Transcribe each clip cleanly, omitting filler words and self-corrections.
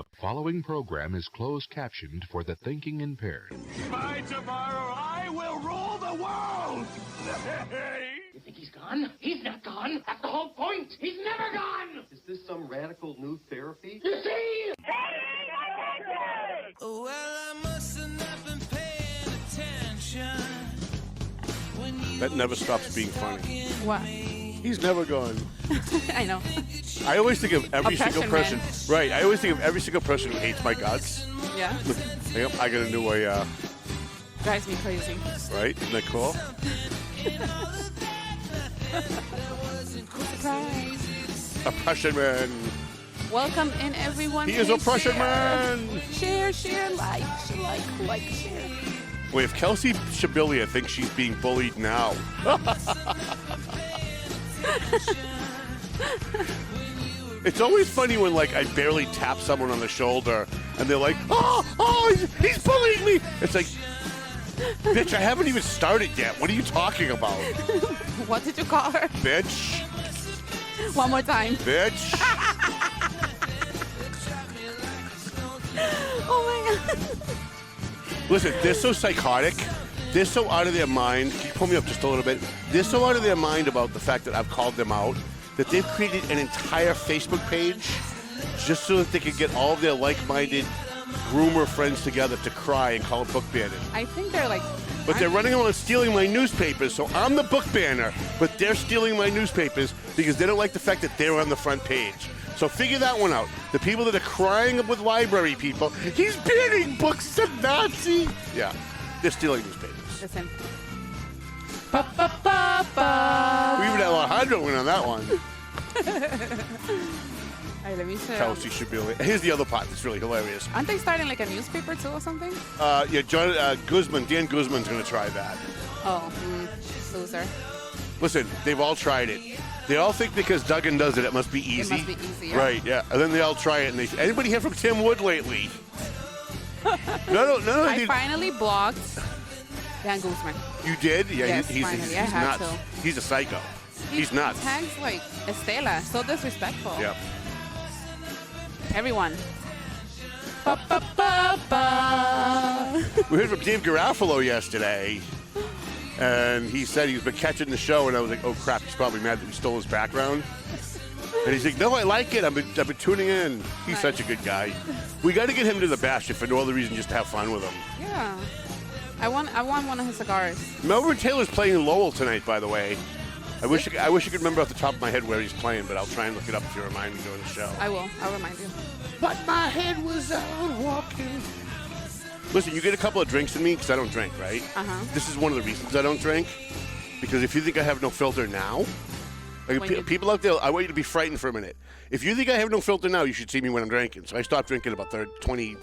The following program is closed captioned for the thinking impaired. By tomorrow, I will rule the world! You think he's gone? He's not gone. That's the whole point. He's never gone. Is this some radical new therapy? You see? Well, I must have not been paying attention. That never stops being funny. What? He's never gone. I know. I always think of every single Oppression person. Right. I always think of every single person who hates my guts. Yeah. Yep, I got a new way. Drives me crazy. Right? Isn't that cool? Surprise. Oppression man. Welcome in, everyone. He is Please oppression share. man. Share, like, share. Wait, if Kelsey Shabilia thinks she's being bullied now. It's always funny when, like, I barely tap someone on the shoulder and they're like, oh, he's bullying me. It's like, bitch, I haven't even started yet. What are you talking about? What did you call her? Bitch. One more time. Bitch. Oh my God. Listen, they're so psychotic. They're so out of their mind. Can you pull me up just a little bit? They're so out of their mind about the fact that I've called them out that they've created an entire Facebook page just so that they could get all of their like-minded groomer friends together to cry and call it book banning. I think they're like... But they're running around stealing my newspapers, so I'm the book banner, but they're stealing my newspapers because they don't like the fact that they're on the front page. So figure that one out. The people that are crying up with library people, he's banning books, a Nazi. Yeah, they're stealing newspapers. Listen. We even had Alejandro win on that one. All right, let me see. Kelsey Shabilia. Here's the other part that's really hilarious. Aren't they starting like a newspaper too or something? Yeah, Dan Guzman's going to try that. Oh, loser. Listen, they've all tried it. They all think because Duggan does it, it must be easy. It must be easy, yeah. Right, yeah. And then they all try it, and they say, anybody hear from Tim Wood lately? No. I finally blocked Dan Guzman. You did? Yeah, Yes, he's finally. I had nuts. to. He's a psycho. He's nuts. He tags like Estela. So disrespectful. Yeah. Everyone. We heard from Dave Garofalo yesterday, and he said he's been catching the show, and I was like, oh, crap, he's probably mad that we stole his background. And he's like, no, I like it. I've been tuning in. He's Nice. such a good guy. We got to get him to the bash if for no other reason, just to have fun with him. Yeah. I want one of his cigars. Melvin Taylor's playing in Lowell tonight, by the way. I wish I could remember off the top of my head where he's playing, but I'll try and look it up if you remind me during the show. I will. I'll remind you. But my head was out walking. Listen, you get a couple of drinks in me because I don't drink, right? Uh-huh. This is one of the reasons I don't drink. Because if you think I have no filter now, like people out there, I want you to be frightened for a minute. If you think I have no filter now, you should see me when I'm drinking. So I stopped drinking about 22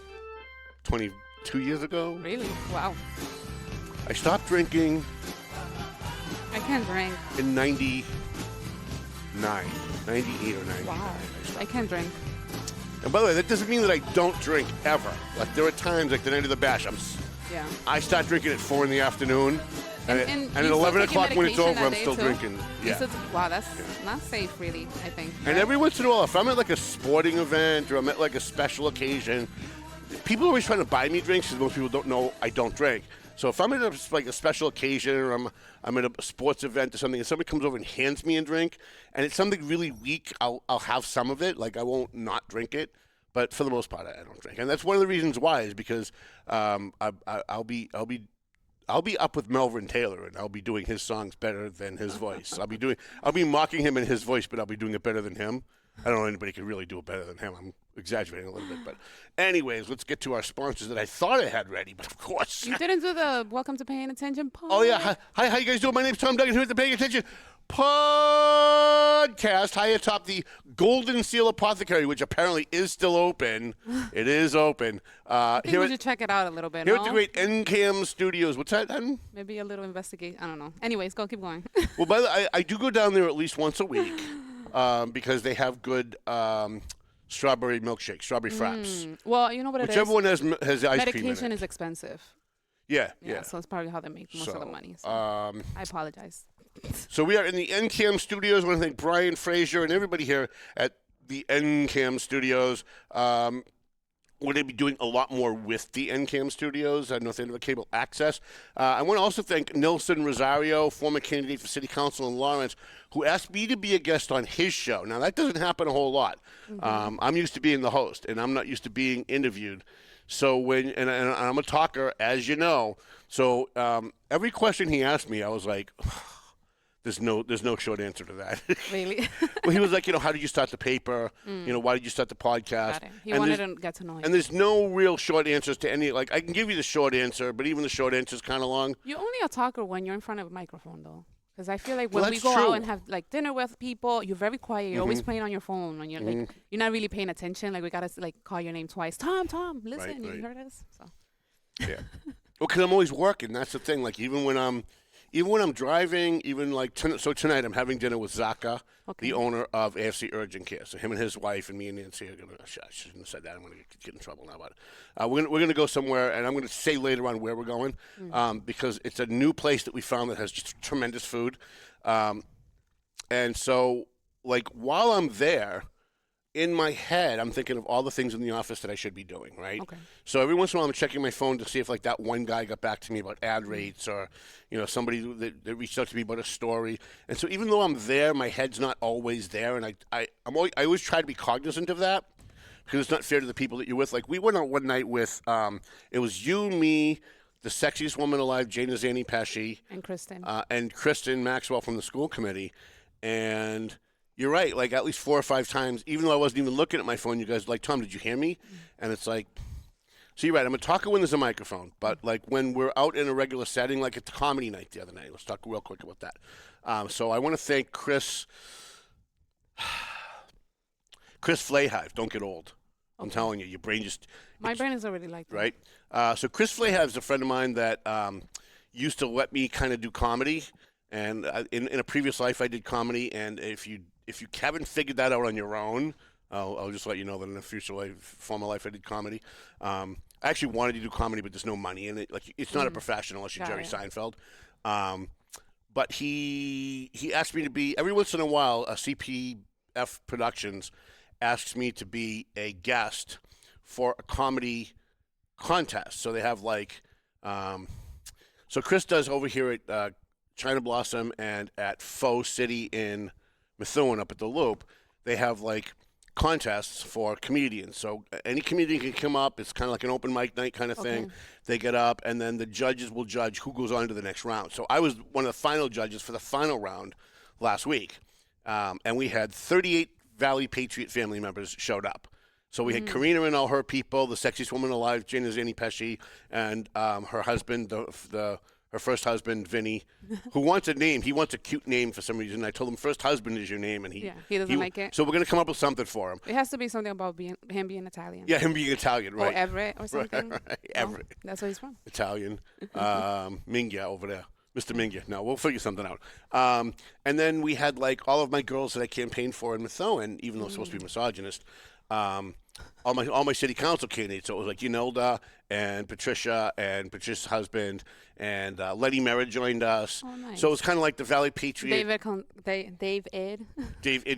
years ago. Really? Wow. I stopped drinking I can't drink. in 98 or 99. Wow. I can't drink. And by the way, that doesn't mean that I don't drink ever. Like there are times, like the night of the bash, Yeah. I start drinking at 4 in the afternoon, and at you 11 still take o'clock when it's medication over, that I'm day, still too? drinking. You Yeah. still wow, that's not safe, really, I think. And right? every once in a while, if I'm at like a sporting event or I'm at like a special occasion, people are always trying to buy me drinks because most people don't know I don't drink. So if I'm at a special occasion or I'm at a sports event or something, and somebody comes over and hands me a drink, and it's something really weak, I'll have some of it. Like I won't not drink it, but for the most part, I don't drink. And that's one of the reasons why is because I'll be up with Melvin Taylor, and I'll be doing his songs better than his voice. I'll be mocking him in his voice, but I'll be doing it better than him. I don't know anybody could really do it better than him. I'm exaggerating a little bit, but anyways, let's get to our sponsors that I thought I had ready, but of course. You didn't do the welcome to paying attention part. Oh yeah, hi, how you guys doing? My name's Tom Duggan. Here's the Paying Attention podcast. High atop the Golden Seal Apothecary, which apparently is still open. It is open. I think we should check it out a little bit. Here no? at the great NCAM Studios. What's that, Hen? Maybe a little investigation. I don't know. Anyways, keep going. Well, by the way, I do go down there at least once a week because they have good strawberry milkshake, strawberry fraps. Well, you know what Whichever one has ice cream in Medication it. is expensive. Yeah. So it's probably how they make most of the money. So I apologize. So we are in the NCAM Studios. I want to thank Brian Frazier and everybody here at the NCAM Studios. we're going to be doing a lot more with the NCAM studios. I don't know if they have cable access. I want to also thank Nilson Rosario, former candidate for city council in Lawrence, who asked me to be a guest on his show. Now, that doesn't happen a whole lot. I'm used to being the host, and I'm not used to being interviewed. So and I'm a talker, as you know. So every question he asked me, I was like, there's no short answer to that. Really? Well, he was like, how did you start the paper? Why did you start the podcast? He wanted to get to know you. And there's no real short answers to any. Like, I can give you the short answer, but even the short answer is kind of long. You're only a talker when you're in front of a microphone, though. Because I feel like when we that's go true. out and have like dinner with people, you're very quiet. You're always playing on your phone. When you're like, you're not really paying attention. Like, we gotta like call your name twice. Tom, listen, you heard us. So. Yeah. Well, because I'm always working. That's the thing. Like, even when I'm driving, even like tonight I'm having dinner with Zaka, the owner of AFC Urgent Care. So him and his wife and me and Nancy are gonna. I shouldn't have said that. I'm gonna get in trouble now about it. We're gonna go somewhere, and I'm gonna say later on where we're going, because it's a new place that we found that has just tremendous food, and so like while I'm there. In my head, I'm thinking of all the things in the office that I should be doing, right? Okay. So every once in a while, I'm checking my phone to see if, like, that one guy got back to me about ad rates or, somebody that reached out to me about a story. And so even though I'm there, my head's not always there. And I always try to be cognizant of that because it's not fair to the people that you're with. Like, we went out one night with, it was you, me, the sexiest woman alive, Jane Azani Pesci. And Kristen Maxwell from the school committee. And... You're right. Like, at least 4 or 5 times, even though I wasn't even looking at my phone, you guys were like, Tom, did you hear me? And it's like, so you're right. I'm a talker when there's a microphone. But, like, when we're out in a regular setting, like at the comedy night the other night, let's talk real quick about that. So I want to thank Chris Flayhive. Don't get old. I'm telling you, your brain just... My brain is already like that. Right? So Chris Flayhive is a friend of mine that used to let me kind of do comedy. And in a previous life, I did comedy. And if you haven't figured that out on your own, I'll just let you know that in a future life, former life, I did comedy. I actually wanted to do comedy, but there's no money in it. Like, it's not a profession unless you're Jerry Seinfeld. But he asked me to be, every once in a while, a CPF Productions asks me to be a guest for a comedy contest. So they have like, so Chris does over here at China Blossom and at Faux City in Methuen up at the Loop, they have like contests for comedians. So any comedian can come up. It's kind of like an open mic night kind of thing. They get up, and then the judges will judge who goes on to the next round. So I was one of the final judges for the final round last week, and we had 38 Valley Patriot family members showed up. So we had Karina and all her people, the sexiest woman alive, Jane Azani Pesci, and her husband, her first husband, Vinny, who wants a name. He wants a cute name for some reason. I told him first husband is your name, and he doesn't like it. So we're going to come up with something for him. It has to be something about him being Italian. Yeah, him being Italian, right? Or Everett or something. Right. Everett. That's where he's from. Italian. Mingya over there. Mr. Mingya. No, we'll figure something out. And then we had like all of my girls that I campaigned for in Methuen, even though I'm supposed to be misogynist. All my city council candidates. So it was like Yunilda and Patricia's husband, and Letty Merritt joined us. Oh, nice. So it was kind of like the Valley Patriot. Dave Ed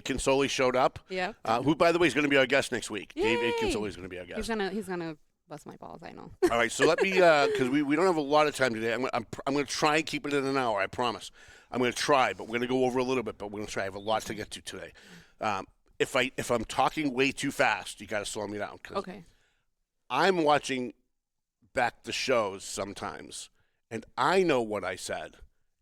Consoli showed up. Yeah. Who, by the way, is going to be our guest next week. Yay! Dave Ed Consoli is going to be our guest. He's gonna bust my balls. I know. All right, so let me, because we don't have a lot of time today. I'm going to try and keep it in an hour. I promise. I'm going to try, but we're going to go over a little bit. But we're going to try. I have a lot to get to today. If I'm talking way too fast, you got to slow me down. Okay. I'm watching back the shows sometimes, and I know what I said,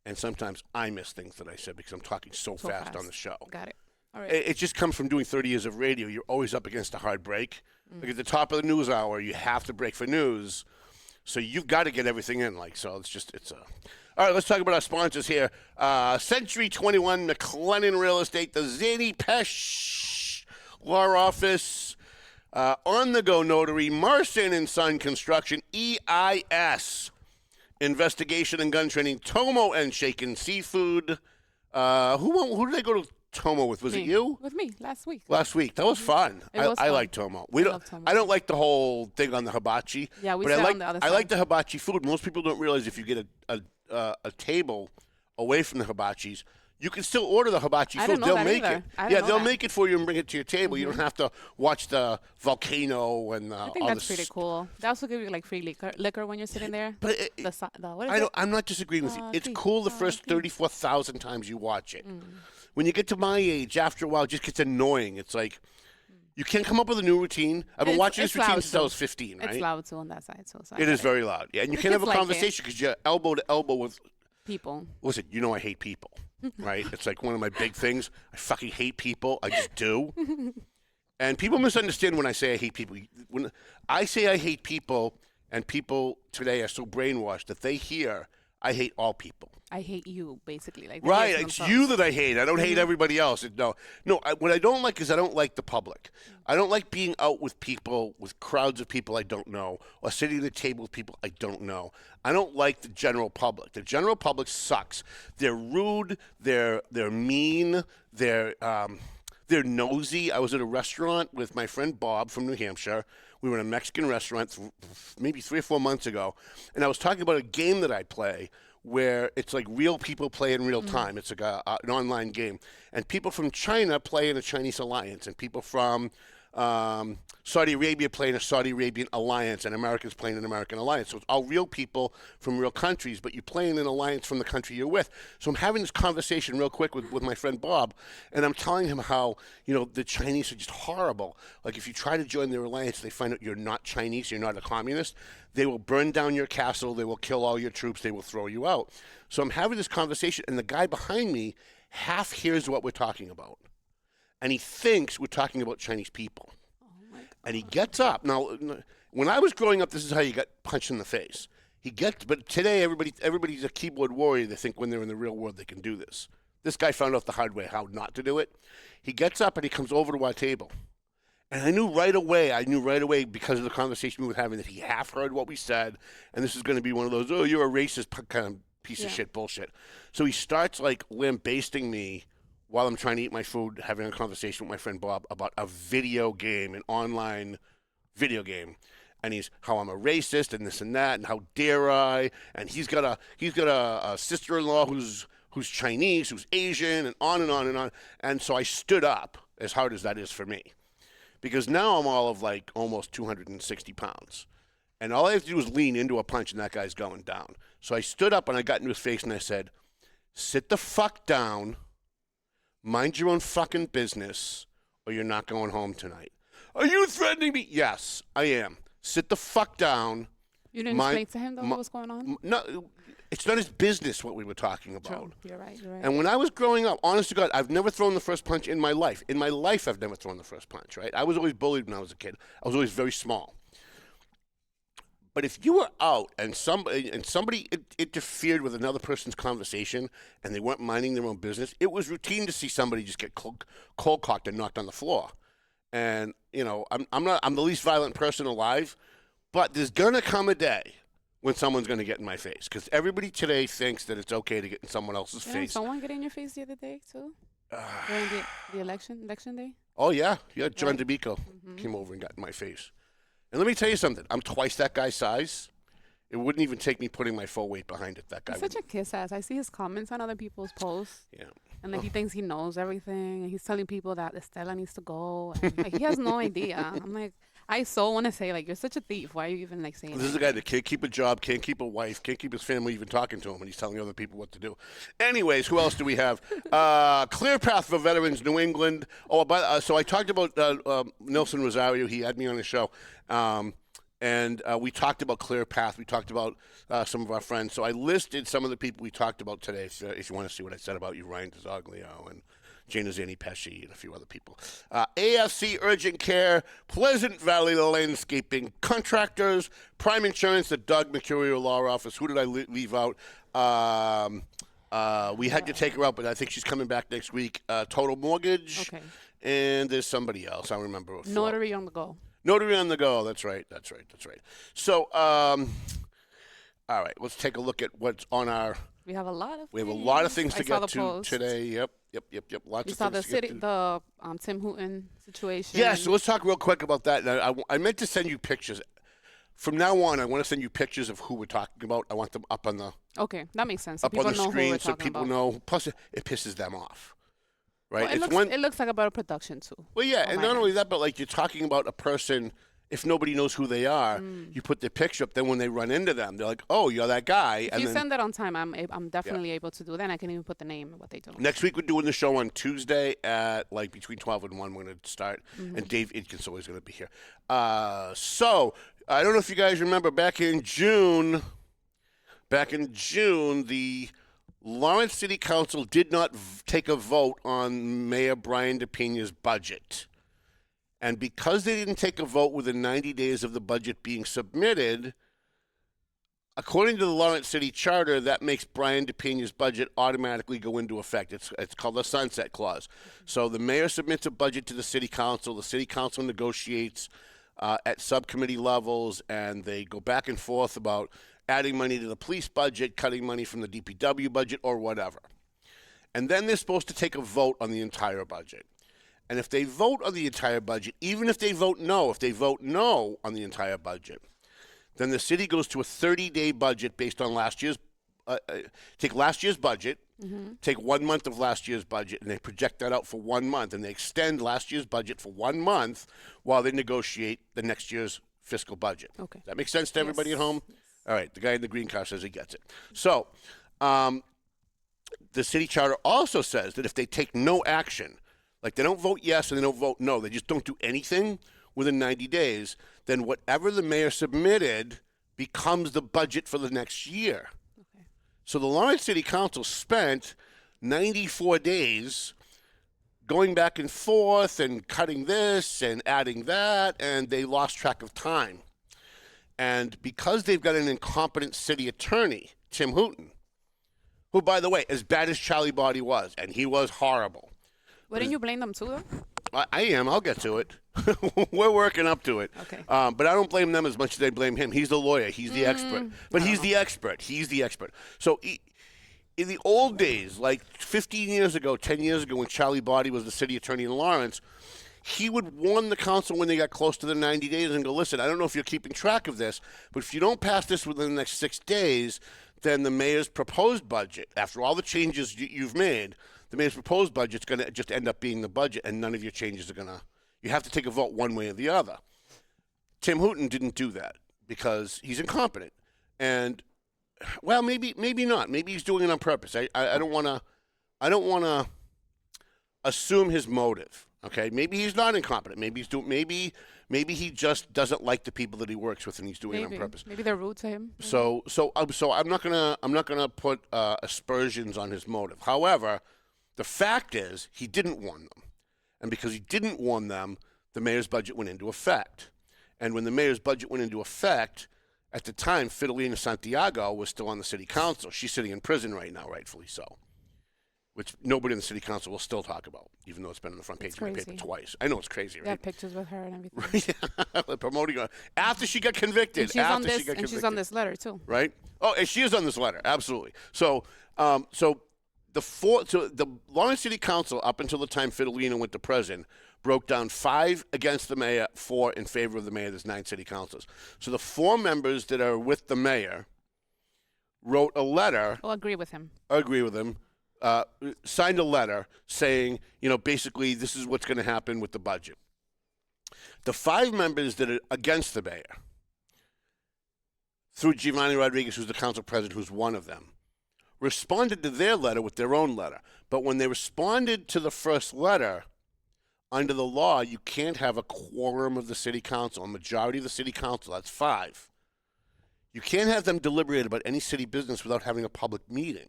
and sometimes I miss things that I said because I'm talking so fast on the show. Got it. All right. It just comes from doing 30 years of radio. You're always up against a hard break. Like at the top of the news hour, you have to break for news, so you've got to get everything in. All right, let's talk about our sponsors here. Century 21 McLennan Real Estate, the Zany Pesh Law Office, On the Go Notary, Marson and Son Construction, EIS Investigation and Gun Training, Tomo and Shaken Seafood. Who did I go to Tomo with? Was it you? With me last week. That was fun. I like Tomo. I don't like the whole thing on the hibachi. Yeah, we but sat on the other side. I like the hibachi food. Most people don't realize if you get a table away from the hibachis, You can still order the hibachi I food. didn't know They'll that make either. it. I didn't Yeah, know they'll that. make it for you and bring it to your table. You don't have to watch the volcano and I think all that's this. pretty cool. They also give you like free liquor when you're sitting there. But What is it? I'm not disagreeing with you. It's tea. cool the first 34,000 times you watch it. When you get to my age, after a while, it just gets annoying. It's like you can't come up with a new routine. I've been watching this routine since I was 15, right? It's loud too on that side, so It is very loud. Yeah, and you can't have a kids like it. conversation because you're elbow to elbow with people. Listen, you know I hate people, right? It's like one of my big things. I fucking hate people. I just do. And people misunderstand when I say I hate people. When I say I hate people, and people today are so brainwashed that they hear I hate all people. I hate you, basically. Like they Right, hate it's themselves. you that I hate. I don't hate everybody else. No, what I don't like is I don't like the public. I don't like being out with people, with crowds of people I don't know, or sitting at a table with people I don't know. I don't like the general public. The general public sucks. They're rude. They're mean. They're nosy. I was at a restaurant with my friend Bob from New Hampshire. We were in a Mexican restaurant maybe 3 or 4 months ago, and I was talking about a game that I play where it's like real people play in real time. It's like an online game. And people from China play in a Chinese alliance, and people from Saudi Arabia play in a Saudi Arabian alliance, and Americans play in an American alliance. So it's all real people from real countries, but you play in an alliance from the country you're with. So I'm having this conversation real quick with my friend Bob, and I'm telling him how, the Chinese are just horrible. Like if you try to join their alliance, they find out you're not Chinese, you're not a communist. They will burn down your castle, they will kill all your troops, they will throw you out. So I'm having this conversation, and the guy behind me half hears what we're talking about. And he thinks we're talking about Chinese people. Oh and he gets up. Now, when I was growing up, this is how you got punched in the face. But today, everybody's a keyboard warrior. They think when they're in the real world, they can do this. This guy found out the hard way how not to do it. He gets up and he comes over to our table. And I knew right away because of the conversation we were having that he half heard what we said. And this is going to be one of those, oh, you're a racist kind of piece of shit bullshit. So he starts like lambasting me while I'm trying to eat my food, having a conversation with my friend Bob about a video game, an online video game. And he's how I'm a racist and this and that, and how dare I? And he's got a sister-in-law who's Chinese, who's Asian, and on and on and on. And so I stood up, as hard as that is for me, because now I'm all of like almost 260 pounds. And all I have to do is lean into a punch, and that guy's going down. So I stood up, and I got into his face, and I said, sit the fuck down. Mind your own fucking business, or you're not going home tonight. Are you threatening me? Yes, I am. Sit the fuck down. You didn't explain to him, though, what was going on? No, it's not his business what we were talking about. True. You're right. And when I was growing up, honest to God, I've never thrown the first punch in my life. In my life, I've never thrown the first punch, right? I was always bullied when I was a kid. I was always very small. But if you were out and somebody interfered with another person's conversation and they weren't minding their own business, it was routine to see somebody just get cold cocked and knocked on the floor. And I'm the least violent person alive, but there's gonna come a day when someone's gonna get in my face, because everybody today thinks that it's okay to get in someone else's face. Did someone get in your face the other day too? During the election day? Oh yeah, John DeBico came over and got in my face. And let me tell you something. I'm twice that guy's size. It wouldn't even take me putting my full weight behind it. That guy. He's such a kiss ass. I see his comments on other people's posts. Yeah. And he thinks he knows everything. And he's telling people that Estela needs to go. And, he has no idea. I'm like, I so want to say, like, you're such a thief. Why are you even, saying This is a guy that can't keep a job, can't keep a wife, can't keep his family even talking to him, and he's telling other people what to do. Anyways, who else do we have? Clear Path for Veterans, New England. So I talked about Nelson Rosario. He had me on the show. And we talked about Clear Path. We talked about some of our friends. So I listed some of the people we talked about today, if you want to see what I said about you, Ryan DeZoglio and Jana Zani-Pesci and a few other people. AFC Urgent Care, Pleasant Valley Landscaping Contractors, Prime Insurance, the Doug Mercurio Law Office. Who did I leave out? We had to take her out, but I think she's coming back next week. Total Mortgage. Okay. And there's somebody else. I don't remember. Notary on the Go. Notary on the Go. That's right. So, all right. Let's take a look at what's on our. We have a lot of. We have a lot of things to get to post today. Yep. Lots we of saw things the to get city, to. the Tim Hooten situation. Yeah. So let's talk real quick about that. I meant to send you pictures. from now on, I want to send you pictures of who we're talking about. I want them up on the Okay, that makes sense. So up on the people know who screen we're so talking people about. know. Plus, it pisses them off, right? Well, it looks like a better production too. Well, yeah, on and my not end. only that, but like you're talking about a person. If nobody knows who they are, you put their picture up. Then when they run into them, they're like, "Oh, you're that guy." If you send that on time, I'm definitely able to do that. And I can even put the name and what they do. Next week we're doing the show on Tuesday at like between 12 and 1. We're going to start, and Dave Idkin's always going to be here. So I don't know if you guys remember back in June, the Lawrence City Council did not take a vote on Mayor Brian DePena's budget. And because they didn't take a vote within 90 days of the budget being submitted, according to the Lawrence City Charter, that makes Brian DePena's budget automatically go into effect. It's called a sunset clause. So the mayor submits a budget to the city council. The city council negotiates at subcommittee levels, and they go back and forth about adding money to the police budget, cutting money from the DPW budget, or whatever. And then they're supposed to take a vote on the entire budget. And if they vote on the entire budget, even if they vote no on the entire budget, then the city goes to a 30-day budget based on last year's, take last year's budget, take 1 month of last year's budget, and they project that out for 1 month, and they extend last year's budget for 1 month while they negotiate the next year's fiscal budget. Okay. Does that make sense to everybody at home? All right, the guy in the green car says he gets it. So the city charter also says that if they take no action, like they don't vote yes and they don't vote no, they just don't do anything within 90 days, then whatever the mayor submitted becomes the budget for the next year. Okay. So the Lawrence City Council spent 94 days going back and forth and cutting this and adding that, and they lost track of time. And because they've got an incompetent city attorney, Tim Hooton, who, by the way, as bad as Charlie Body was, and he was horrible. Wouldn't you blame them too, though? I am. I'll get to it. We're working up to it. Okay. But I don't blame them as much as they blame him. He's the lawyer. He's the expert. But he's the expert. He's the expert. So in the old days, like 15 years ago, 10 years ago, when Charlie Body was the city attorney in Lawrence, he would warn the council when they got close to the 90 days and go, listen, I don't know if you're keeping track of this, but if you don't pass this within the next 6 days, then the mayor's proposed budget, after all the changes you've made, the mayor's proposed budget's going to just end up being the budget, and none of your changes are going to – you have to take a vote one way or the other. Tim Hooton didn't do that because he's incompetent. And, well, maybe not. Maybe he's doing it on purpose. I don't want to assume his motive, okay? Maybe he's not incompetent. Maybe he's doing – maybe he just doesn't like the people that he works with, and he's doing it on purpose. Maybe they're rude to him. So I'm not gonna put aspersions on his motive. However, the fact is he didn't warn them, and because he didn't warn them, the mayor's budget went into effect. And when the mayor's budget went into effect, at the time, Fidelina Santiago was still on the city council. She's sitting in prison right now, rightfully so, which nobody in the city council will still talk about, even though it's been on the front page of the paper twice. I know it's crazy, right? They have pictures with her and everything. Yeah, promoting her after she got convicted. And she's on this letter too. Right? Oh, and she is on this letter, absolutely. So, the Lawrence City Council, up until the time Fidelina went to prison, broke down 5 against the mayor, 4 in favor of the mayor. There's 9 city councilors. So the 4 members that are with the mayor wrote a letter. I'll agree with him. Signed a letter saying, basically this is what's going to happen with the budget. The 5 members that are against the mayor, through Giovanni Rodriguez, who's the council president, who's one of them, responded to their letter with their own letter. But when they responded to the first letter, under the law, you can't have a quorum of the city council, a majority of the city council, that's 5. You can't have them deliberate about any city business without having a public meeting.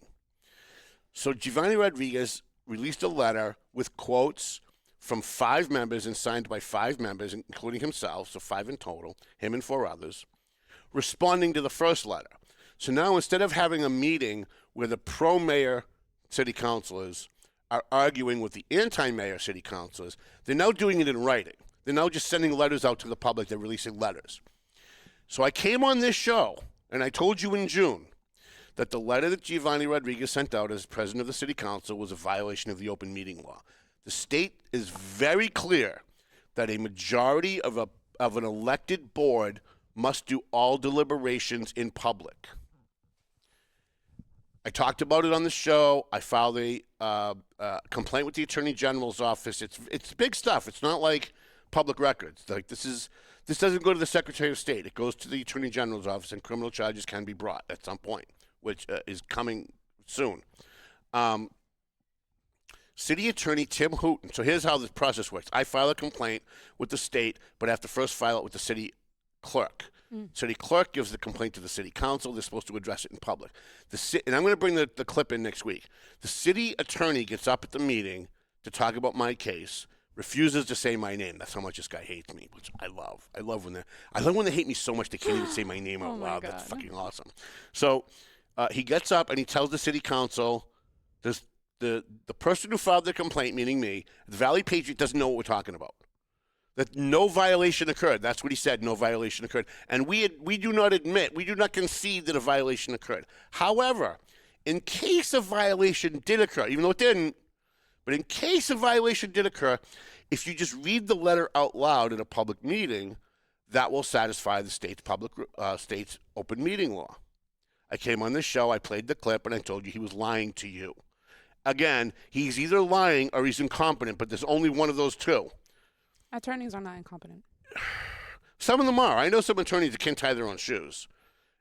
So Giovanni Rodriguez released a letter with quotes from 5 members and signed by 5 members, including himself, so 5 in total, him and 4 others, responding to the first letter. So now instead of having a meeting where the pro-mayor city councilors are arguing with the anti-mayor city councilors, they're now doing it in writing. They're now just sending letters out to the public. They're releasing letters. So I came on this show, and I told you in June that the letter that Giovanni Rodriguez sent out as president of the city council was a violation of the open meeting law. The state is very clear that a majority of an elected board must do all deliberations in public. I talked about it on the show. I filed a complaint with the Attorney General's office. It's big stuff. It's not like public records. Like this doesn't go to the Secretary of State. It goes to the Attorney General's office, and criminal charges can be brought at some point, which is coming soon. City Attorney Tim Hooton. So here's how the process works. I file a complaint with the state, but I have to first file it with the city clerk. City clerk gives the complaint to the city council. They're supposed to address it in public. And I'm going to bring the clip in next week. The city attorney gets up at the meeting to talk about my case, refuses to say my name. That's how much this guy hates me, which I love. I love when they hate me so much they can't even say my name out loud. That's fucking awesome. So he gets up and he tells the city council, the person who filed the complaint, meaning me, the Valley Patriot, doesn't know what we're talking about. That no violation occurred. That's what he said, no violation occurred. And we do not concede that a violation occurred. However, in case a violation did occur, even though it didn't, but in case a violation did occur, if you just read the letter out loud in a public meeting, that will satisfy the state's state's open meeting law. I came on this show, I played the clip, and I told you he was lying to you. Again, he's either lying or he's incompetent, but there's only one of those two. Attorneys are not incompetent. Some of them are. I know some attorneys that can't tie their own shoes.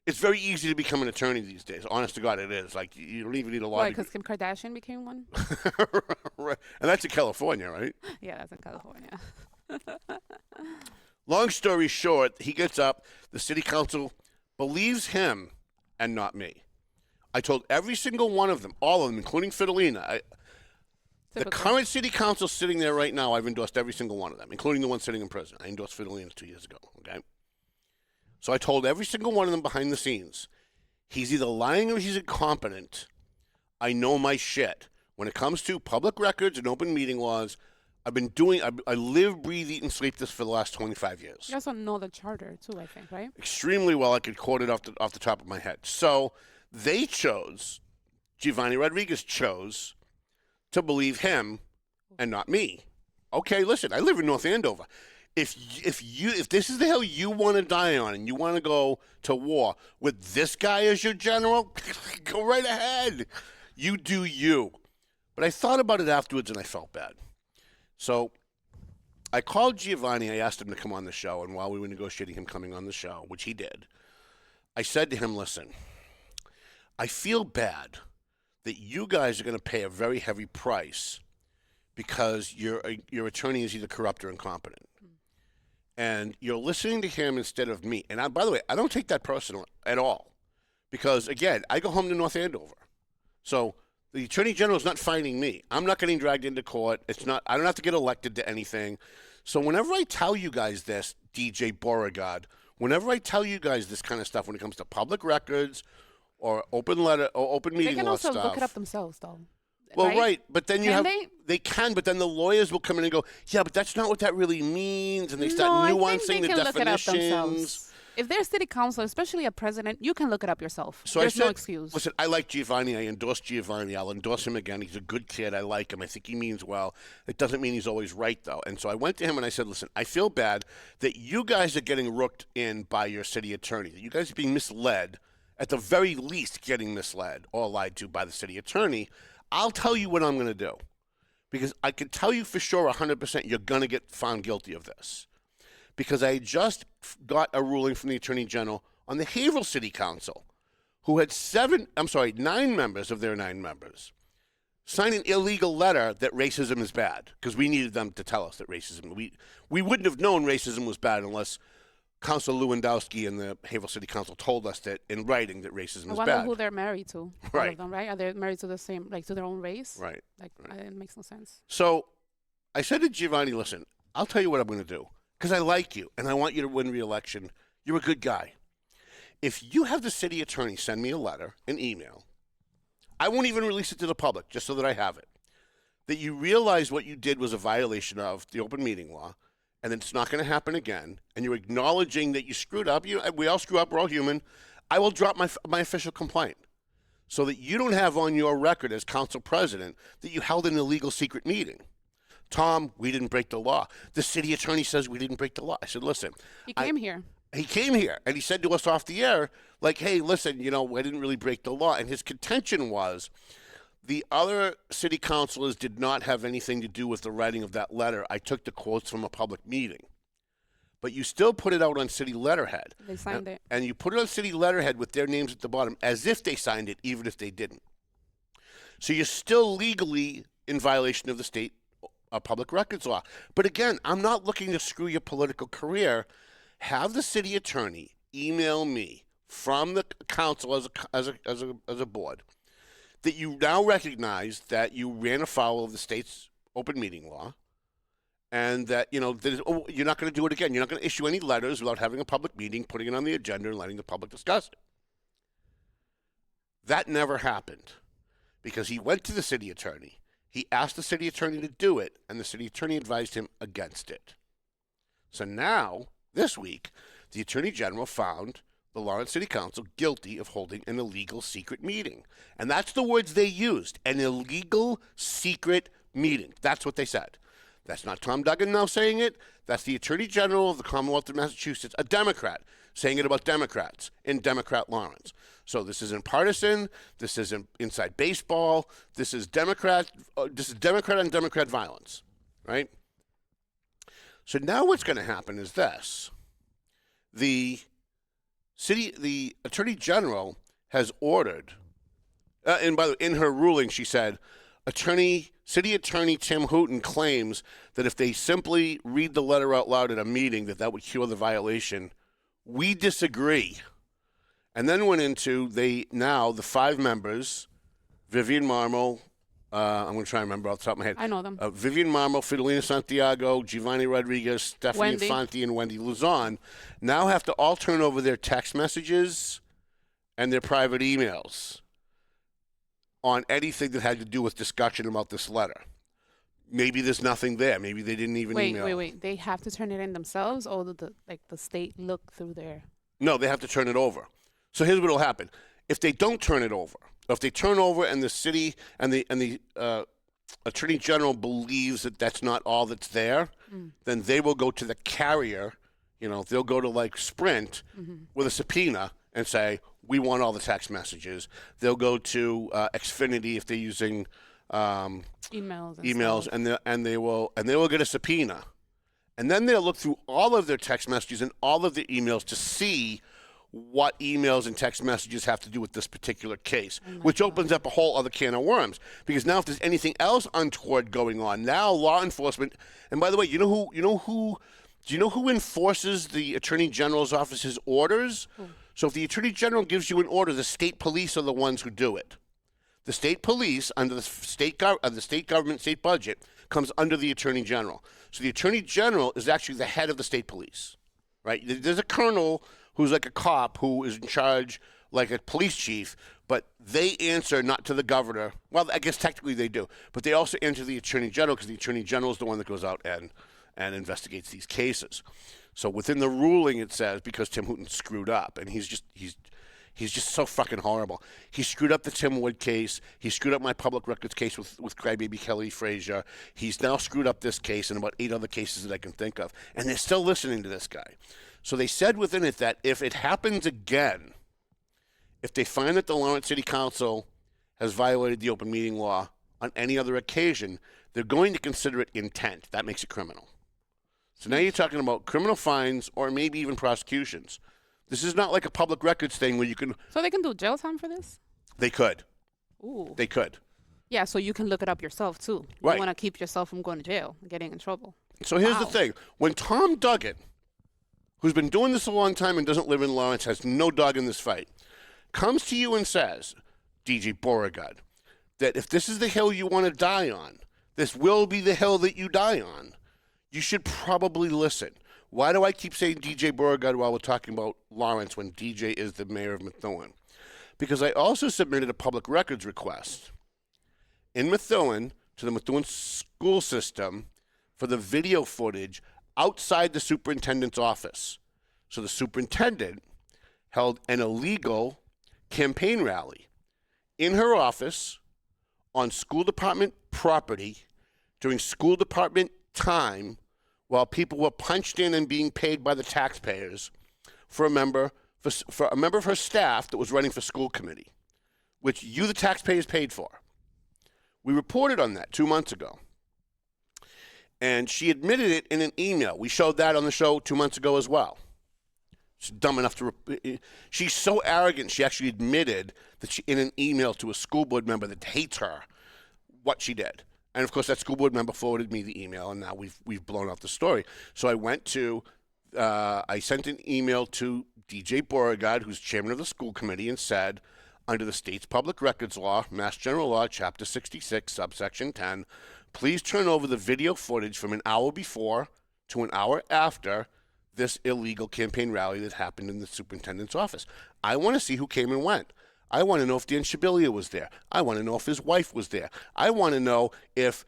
It's very easy to become an attorney these days. Honest to God, it is. Like, you don't even need a law degree. Why, because Kim Kardashian became one? Right. And that's in California, right? Yeah, that's in California. Long story short, he gets up. The city council believes him and not me. I told every single one of them, all of them, including Fidelina. The current city council sitting there right now, I've endorsed every single one of them, including the one sitting in prison. I endorsed Fidelina 2 years ago, okay? So I told every single one of them behind the scenes, he's either lying or he's incompetent. I know my shit. When it comes to public records and open meeting laws, I live, breathe, eat, and sleep this for the last 25 years. You also know the charter, too, I think, right? Extremely well. I could quote it off the top of my head. So Giovanni Rodriguez chose to believe him and not me. Okay, listen, I live in North Andover. If this is the hill you want to die on and you want to go to war with this guy as your general, go right ahead. You do you. But I thought about it afterwards and I felt bad. So I called Giovanni. I asked him to come on the show, and while we were negotiating him coming on the show, which he did, I said to him, listen, I feel bad that you guys are going to pay a very heavy price because your attorney is either corrupt or incompetent. And you're listening to him instead of me. And by the way, I don't take that personal at all because, again, I go home to North Andover. So the Attorney General is not finding me. I'm not getting dragged into court. I don't have to get elected to anything. So whenever I tell you guys this, DJ Beauregard, whenever I tell you guys this kind of stuff when it comes to public records or open meeting law stuff. They can also look it up themselves, though. Well, right, but then they can, but then the lawyers will come in and go, yeah, but that's not what that really means, and they start nuancing the definitions. If they're city councilor, especially a president, you can look it up yourself. So There's no excuse. Listen, I like Giovanni. I endorse Giovanni. I'll endorse him again. He's a good kid. I like him. I think he means well. It doesn't mean he's always right, though. And so I went to him and I said, listen, I feel bad that you guys are getting rooked in by your city attorney, that you guys are being misled, at the very least getting misled or lied to by the city attorney. I'll tell you what I'm going to do, because I can tell you for sure 100% you're going to get found guilty of this, because I just got a ruling from the Attorney General on the Haverhill City Council, who had 9 members of their 9 members sign an illegal letter that racism is bad, because we needed them to tell us that racism, we wouldn't have known racism was bad unless Councilor Lewandowski and the Haverhill City Council told us that in writing that racism is bad. I wonder who they're married to. Right. All of them, right? Are they married to the same, to their own race? Right. It makes no sense. So I said to Giovanni, listen, I'll tell you what I'm going to do, because I like you and I want you to win re-election. You're a good guy. If you have the city attorney send me a letter, an email, I won't even release it to the public, just so that I have it, that you realize what you did was a violation of the open meeting law, and it's not going to happen again, and you're acknowledging that you screwed up. We all screw up. We're all human. I will drop my official complaint, so that you don't have on your record as council president that you held an illegal secret meeting. Tom, we didn't break the law. The city attorney says we didn't break the law. I said, listen. He came here. He came here and he said to us off the air, like, hey, listen, I didn't really break the law. And his contention was the other city councilors did not have anything to do with the writing of that letter. I took the quotes from a public meeting. But you still put it out on city letterhead. They signed it. And you put it on city letterhead with their names at the bottom as if they signed it, even if they didn't. So you're still legally in violation of the state public records law. But again, I'm not looking to screw your political career. Have the city attorney email me from the council as a board that you now recognize that you ran afoul of the state's open meeting law, and that you're not going to do it again. You're not going to issue any letters without having a public meeting, putting it on the agenda, and letting the public discuss it. That never happened because he went to the city attorney. He asked the city attorney to do it, and the city attorney advised him against it. So now, this week, the Attorney General found the Lawrence City Council guilty of holding an illegal secret meeting. And that's the words they used, an illegal secret meeting. That's what they said. That's not Tom Duggan now saying it. That's the Attorney General of the Commonwealth of Massachusetts, a Democrat, saying it about Democrats in Democrat Lawrence. So this isn't partisan. This isn't inside baseball. This is Democrat. This is Democrat on Democrat violence, right? So now what's going to happen is this: the Attorney General has ordered, and by the way, in her ruling, she said, City Attorney Tim Hooton claims that if they simply read the letter out loud at a meeting, that would cure the violation. We disagree. And then went into the 5 members, Vivian Marmo, I'm going to try and remember off the top of my head. I know them. Vivian Marmo, Fidelina Santiago, Giovanni Rodriguez, Stephanie Infante, and Wendy Luzon now have to all turn over their text messages and their private emails on anything that had to do with discussion about this letter. Maybe there's nothing there. Maybe they didn't even email. Wait. They have to turn it in themselves, or the state look through their... No, they have to turn it over. So here's what will happen. If they don't turn it over, or if they turn over and the city and the Attorney General believes that that's not all that's there, then they will go to the carrier. They'll go to like Sprint with a subpoena and say, we want all the text messages. They'll go to Xfinity if they're using emails, and they will get a subpoena, and then they'll look through all of their text messages and all of their emails to see what emails and text messages have to do with this particular case, which opens up a whole other can of worms. Because now if there's anything else untoward going on, now law enforcement, and by the way, do you know who enforces the Attorney General's office's orders? So if the Attorney General gives you an order, the state police are the ones who do it. The state police, under the state government, state budget, comes under the Attorney General. So the Attorney General is actually the head of the state police, right? There's a colonel who's like a cop who is in charge, like a police chief, but they answer not to the governor. Well, I guess technically they do, but they also answer to the Attorney General because the Attorney General is the one that goes out and investigates these cases. So within the ruling, it says, because Tim Hooton screwed up, and he's just so fucking horrible. He screwed up the Tim Wood case. He screwed up my public records case with crybaby Kelly Frazier. He's now screwed up this case and about 8 other cases that I can think of. And they're still listening to this guy. So they said within it that if it happens again, if they find that the Lawrence City Council has violated the open meeting law on any other occasion, they're going to consider it intent. That makes it criminal. So now you're talking about criminal fines or maybe even prosecutions. This is not like a public records thing where you can... So they can do jail time for this? They could. Ooh. They could. Yeah, so you can look it up yourself, too. Right. You want to keep yourself from going to jail and getting in trouble. So here's the thing. When Tom Duggan, who's been doing this a long time and doesn't live in Lawrence, has no dog in this fight, comes to you and says, DJ Beauregard, that if this is the hill you want to die on, this will be the hill that you die on, you should probably listen. Why do I keep saying DJ Beauregard while we're talking about Lawrence when DJ is the mayor of Methuen? Because I also submitted a public records request in Methuen to the Methuen school system for the video footage outside the superintendent's office. So the superintendent held an illegal campaign rally in her office on school department property during school department time while people were punched in and being paid by the taxpayers for a member of her staff that was running for school committee, which you, the taxpayers, paid for. We reported on that 2 months ago. And she admitted it in an email. We showed that on the show 2 months ago as well. She's dumb enough to... She's so arrogant, she actually admitted that she, in an email to a school board member that hates her, what she did. And, of course, that school board member forwarded me the email, and now we've blown up the story. So I went to... I sent an email to DJ Beauregard, who's chairman of the school committee, and said, under the state's public records law, Mass General Law, Chapter 66, subsection 10, please turn over the video footage from an hour before to an hour after this illegal campaign rally that happened in the superintendent's office. I want to see who came and went. I want to know if Dan Shabilia was there. I want to know if his wife was there. I want to know if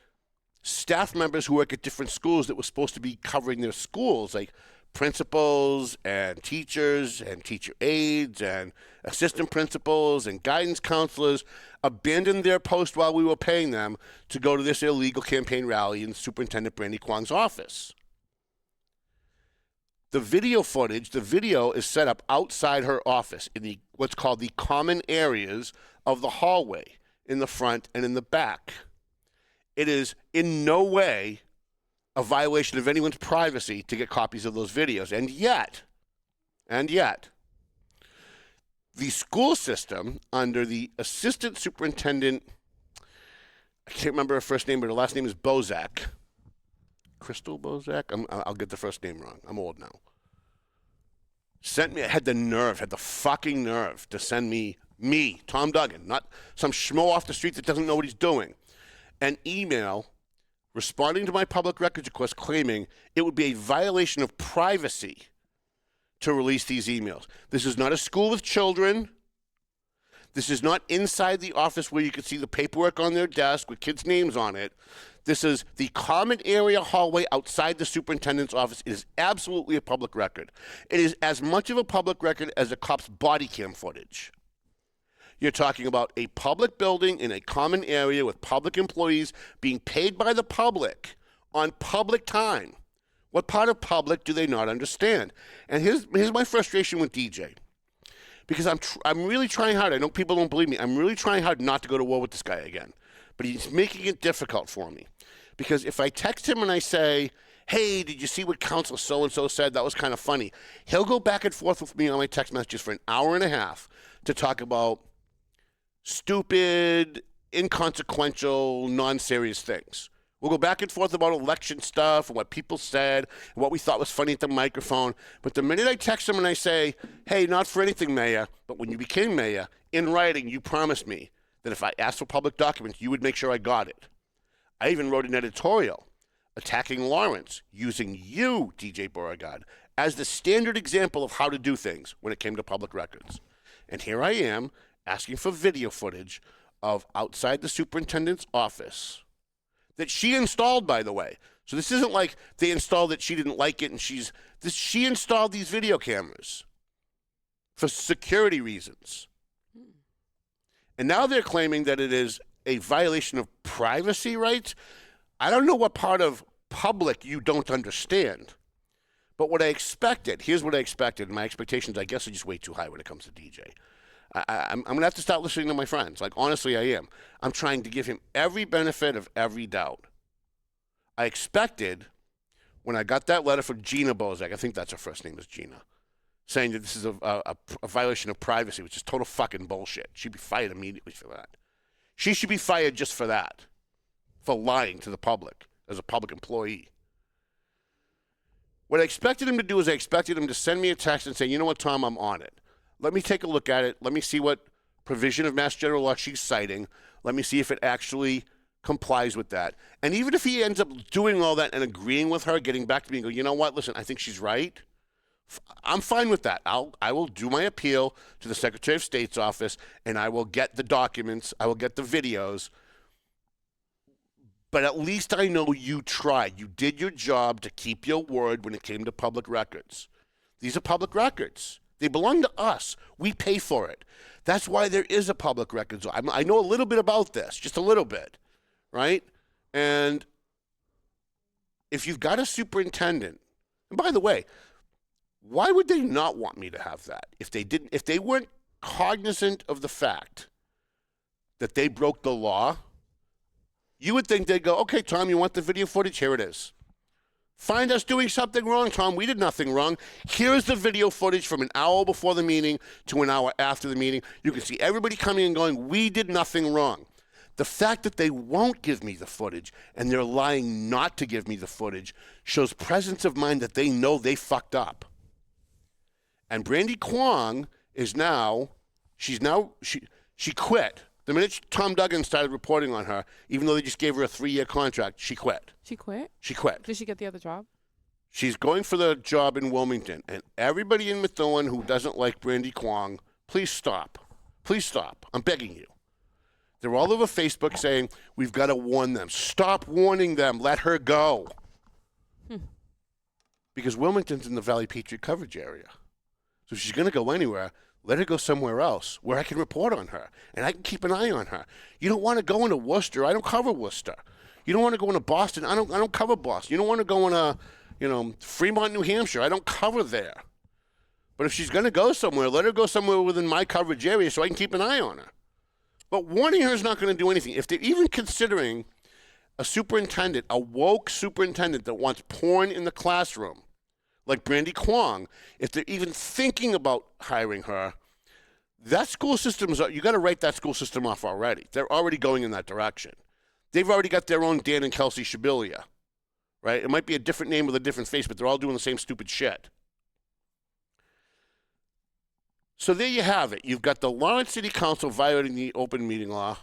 staff members who work at different schools that were supposed to be covering their schools, like principals and teachers and teacher aides and assistant principals and guidance counselors, abandoned their post while we were paying them to go to this illegal campaign rally in Superintendent Brandy Kwong's office. The video footage, the video is set up outside her office in the what's called the common areas of the hallway, in the front and in the back. It is in no way a violation of anyone's privacy to get copies of those videos. And yet, the school system, under the assistant superintendent, I can't remember her first name, but her last name is Bozak. Crystal Bozak? I'll get the first name wrong. I'm old now. Had the fucking nerve to send me, Tom Duggan, not some schmo off the street that doesn't know what he's doing, an email responding to my public records request claiming it would be a violation of privacy to release these emails. This is not a school with children. This is not inside the office where you can see the paperwork on their desk with kids' names on it. This is the common area hallway outside the superintendent's office. It is absolutely a public record. It is as much of a public record as a cop's body cam footage. You're talking about a public building in a common area with public employees being paid by the public on public time. What part of public do they not understand? And here's my frustration with DJ. Because I'm really trying hard. I know people don't believe me. I'm really trying hard not to go to war with this guy again. But he's making it difficult for me. Because if I text him and I say, hey, did you see what Councilor so-and-so said? That was kind of funny. He'll go back and forth with me on my text messages for an hour and a half to talk about stupid, inconsequential, non-serious things. We'll go back and forth about election stuff and what people said and what we thought was funny at the microphone. But the minute I text him and I say, hey, not for anything, Mayor, but when you became Mayor, in writing, you promised me that if I asked for public documents, you would make sure I got it. I even wrote an editorial attacking Lawrence, using you, DJ Beauregard, as the standard example of how to do things when it came to public records. And here I am asking for video footage of outside the superintendent's office that she installed, by the way. So this isn't like they installed it, she didn't like it, and she installed these video cameras for security reasons. And now they're claiming that it is a violation of privacy rights. I don't know what part of public you don't understand. But what I expected, here's what I expected. My expectations, I guess, are just way too high when it comes to DJ. I'm going to have to start listening to my friends. Like, honestly, I am. I'm trying to give him every benefit of every doubt. I expected, when I got that letter from Gina Bozak, I think that's her first name is Gina, saying that this is a violation of privacy, which is total fucking bullshit. She'd be fired immediately for that. She should be fired just for that, for lying to the public as a public employee. What I expected him to do is I expected him to send me a text and say, you know what, Tom, I'm on it. Let me take a look at it. Let me see what provision of Mass General Law she's citing. Let me see if it actually complies with that. And even if he ends up doing all that and agreeing with her, getting back to me and go, you know what, listen, I think she's right. I'm fine with that. I will do my appeal to the Secretary of State's office, and I will get the documents. I will get the videos. But at least I know you tried. You did your job to keep your word when it came to public records. These are public records. They belong to us. We pay for it. That's why there is a public records law. I know a little bit about this, just a little bit, right? And if you've got a superintendent, and by the way, Why would they not want me to have that? If they weren't cognizant of the fact that they broke the law, you would think they'd go, okay, Tom, you want the video footage? Here it is. Find us doing something wrong, Tom. We did nothing wrong. Here's the video footage from an hour before the meeting to an hour after the meeting. You can see everybody coming and going, we did nothing wrong. The fact that they won't give me the footage and they're lying not to give me the footage shows presence of mind that they know they fucked up. And Brandy Kwong is now, she quit. The minute Tom Duggan started reporting on her, even though they just gave her a 3-year contract, she quit. She quit? She quit. Did she get the other job? She's going for the job in Wilmington. And everybody in Methuen who doesn't like Brandy Kwong, please stop. Please stop. I'm begging you. They're all over Facebook saying, we've got to warn them. Stop warning them. Let her go. Because Wilmington's in the Valley Patriot coverage area. So if she's going to go anywhere, let her go somewhere else where I can report on her and I can keep an eye on her. You don't want to go into Worcester. I don't cover Worcester. You don't want to go into Boston. I don't cover Boston. You don't want to go into, Fremont, New Hampshire. I don't cover there. But if she's going to go somewhere, let her go somewhere within my coverage area so I can keep an eye on her. But warning her is not going to do anything. If they're even considering a superintendent, a woke superintendent that wants porn in the classroom, like Brandy Kwong, if they're even thinking about hiring her, that school system you got to write that school system off already. They're already going in that direction. They've already got their own Dan and Kelsey Shabilia, right? It might be a different name with a different face, but they're all doing the same stupid shit. So there you have it. You've got the Lawrence City Council violating the open meeting law,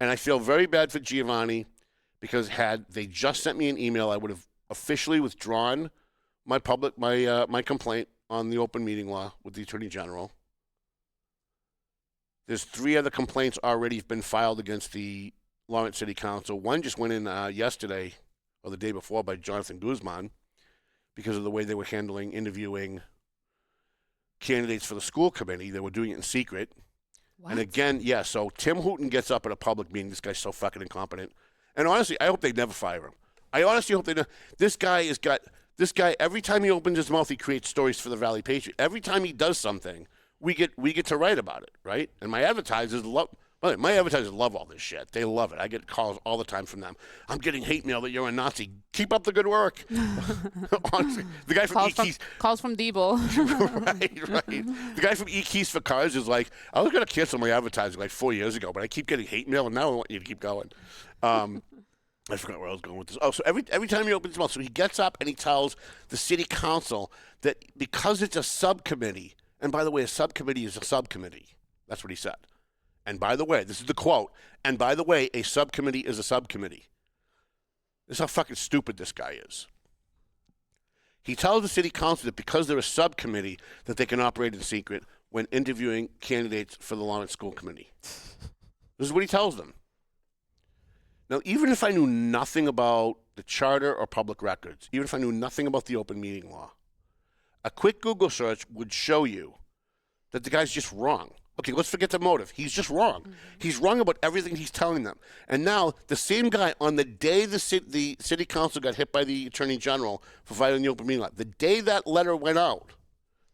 and I feel very bad for Giovanni because had they just sent me an email, I would have officially withdrawn my complaint on the open meeting law with the Attorney General. There's 3 other complaints already been filed against the Lawrence City Council. One just went in yesterday or the day before by Jonathan Guzman because of the way they were interviewing candidates for the school committee. They were doing it in secret. What? And again, so Tim Hooton gets up at a public meeting. This guy's so fucking incompetent. And honestly, I hope they never fire him. I honestly hope they never. This guy, every time he opens his mouth, he creates stories for the Valley Patriot. Every time he does something, we get to write about it, right? And my advertisers love all this shit. They love it. I get calls all the time from them. I'm getting hate mail that you're a Nazi. Keep up the good work. Honestly, the guy from calls from Debo. right. The guy from E-Keys for Cars is like, I was going to cancel my advertising like 4 years ago, but I keep getting hate mail, and now I want you to keep going. I forgot where I was going with this. Oh, so every time he opens his mouth, so he gets up and he tells the city council that because it's a subcommittee, and by the way, a subcommittee is a subcommittee. That's what he said. And by the way, this is the quote, and by the way, a subcommittee is a subcommittee. This is how fucking stupid this guy is. He tells the city council that because they're a subcommittee, that they can operate in secret when interviewing candidates for the Lawrence School Committee. This is what he tells them. Now, even if I knew nothing about the charter or public records, even if I knew nothing about the open meeting law, a quick Google search would show you that the guy's just wrong. Okay, let's forget the motive. He's just wrong. Mm-hmm. He's wrong about everything he's telling them. And now, the same guy, on the day the city council got hit by the attorney general for violating the open meeting law, the day that letter went out,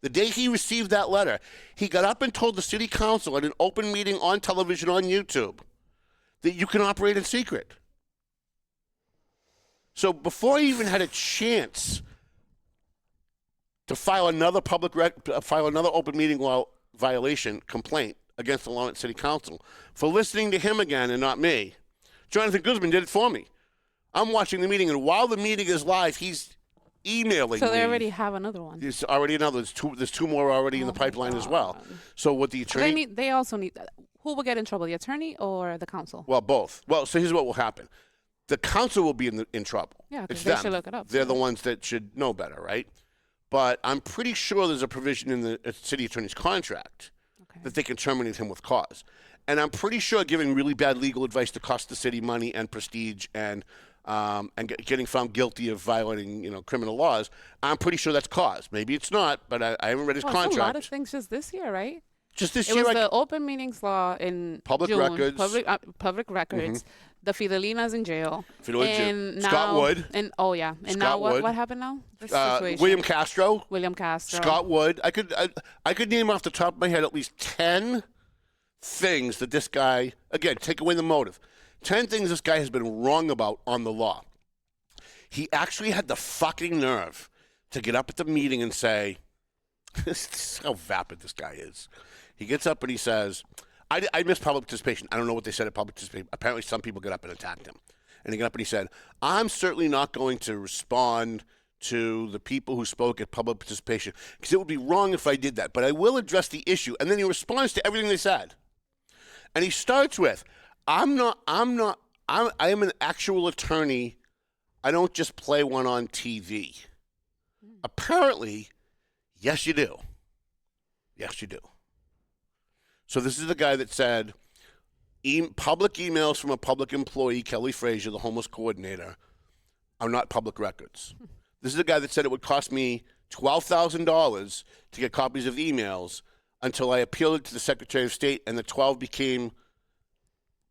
the day he received that letter, he got up and told the city council at an open meeting on television on YouTube that you can operate in secret. So before I even had a chance to file another open meeting law violation complaint against the Lawrence City Council for listening to him again and not me, Jonathan Guzman did it for me. I'm watching the meeting, and while the meeting is live, he's emailing me. So they already have another one. There's already another. There's two more already in the pipeline as well. So what the attorney... They also need... Who will get in trouble, the attorney or the council? Well, both. Well, so here's what will happen. The council will be in trouble. Yeah, because it's they them. should look it up. They're the ones that should know better, right? But I'm pretty sure there's a provision in the city attorney's contract that they can terminate him with cause. And I'm pretty sure giving really bad legal advice to cost the city money and prestige and getting found guilty of violating, criminal laws, I'm pretty sure that's cause. Maybe it's not, but I haven't read his contract. It's a lot of things just this year, right? Just this year. It was the open meetings law in public June, records. public records, The Fidelina's in jail. Fidelina, And Scott now, Wood. And oh yeah. And Scott now Wood. what happened now? This situation. William Castro. William Castro. Scott Wood. I could name off the top of my head at least 10 things that this guy, again, take away the motive. 10 things this guy has been wrong about on the law. He actually had the fucking nerve to get up at the meeting and say, this is how vapid this guy is. He gets up and he says, I missed public participation. I don't know what they said at public participation. Apparently some people got up and attacked him. And he got up and he said, I'm certainly not going to respond to the people who spoke at public participation because it would be wrong if I did that. But I will address the issue. And then he responds to everything they said. And he starts with, I am an actual attorney. I don't just play one on TV. Apparently, yes, you do. Yes, you do. So this is the guy that said, public emails from a public employee, Kelly Frazier, the homeless coordinator, are not public records. This is the guy that said it would cost me $12,000 to get copies of emails until I appealed it to the Secretary of State, and the 12 became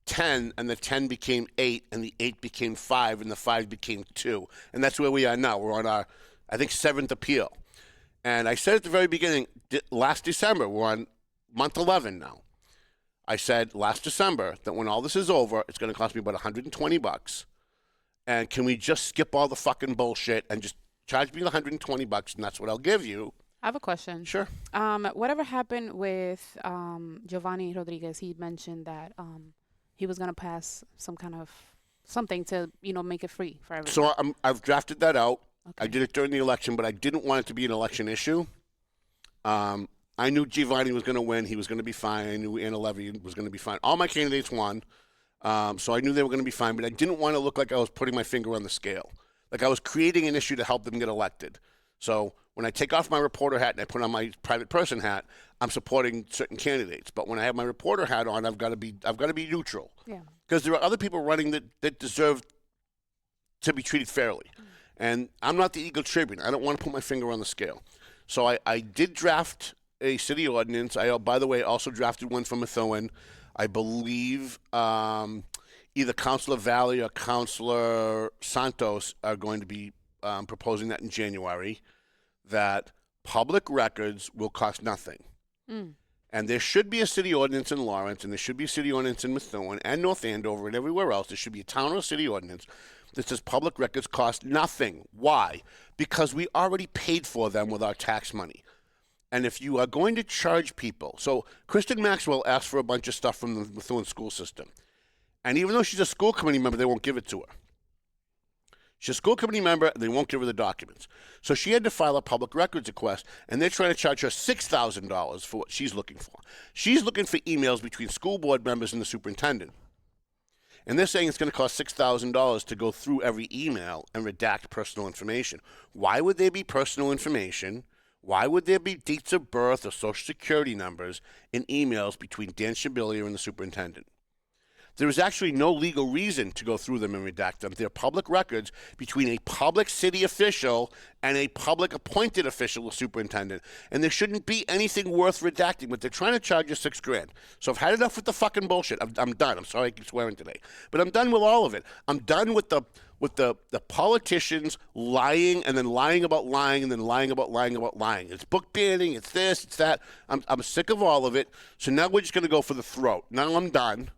10, and the 10 became 8, and the 8 became 5, and the 5 became 2. And that's where we are now. We're on our, I think, 7th appeal. And I said at the very beginning, last December, we're on month 11 now. I said last December that when all this is over, it's going to cost me about $120. And can we just skip all the fucking bullshit and just charge me the $120, and that's what I'll give you. I have a question. Sure. Whatever happened with Giovanni Rodriguez, he mentioned that he was going to pass some kind of something to, make it free for everyone. So I've drafted that out. Okay. I did it during the election, but I didn't want it to be an election issue. I knew Giovanni was going to win. He was going to be fine. I knew Anna Levy was going to be fine. All my candidates won, so I knew they were going to be fine, but I didn't want to look like I was putting my finger on the scale, like I was creating an issue to help them get elected. So when I take off my reporter hat and I put on my private person hat, I'm supporting certain candidates. But when I have my reporter hat on, I've got to be neutral. Yeah. Because there are other people running that deserve to be treated fairly. And I'm not the Eagle Tribune. I don't want to put my finger on the scale. So I did draft a city ordinance. I, by the way, also drafted one from Methuen. I believe either Councilor Valley or Councilor Santos are going to be proposing that in January, that public records will cost nothing. And there should be a city ordinance in Lawrence, and there should be a city ordinance in Methuen and North Andover and everywhere else. There should be a town or city ordinance that says public records cost nothing. Why? Because we already paid for them with our tax money. And if you are going to charge people, so Kristen Maxwell asked for a bunch of stuff from the Methuen school system. And even though she's a school committee member, they won't give it to her. She's a school committee member, and they won't give her the documents. So she had to file a public records request, and they're trying to charge her $6,000 for what she's looking for. She's looking for emails between school board members and the superintendent. And they're saying it's going to cost $6,000 to go through every email and redact personal information. Why would there be personal information? Why would there be dates of birth or social security numbers in emails between Dan Shabilia and the superintendent? There is actually no legal reason to go through them and redact them. They're public records between a public city official and a public appointed official or superintendent. And there shouldn't be anything worth redacting, but they're trying to charge you $6,000. So I've had enough with the fucking bullshit. I'm done. I'm sorry I keep swearing today. But I'm done with all of it. I'm done with the politicians lying and then lying about lying and then lying about lying about lying. It's book banning, it's this, it's that. I'm sick of all of it. So now we're just going to go for the throat. Now I'm done.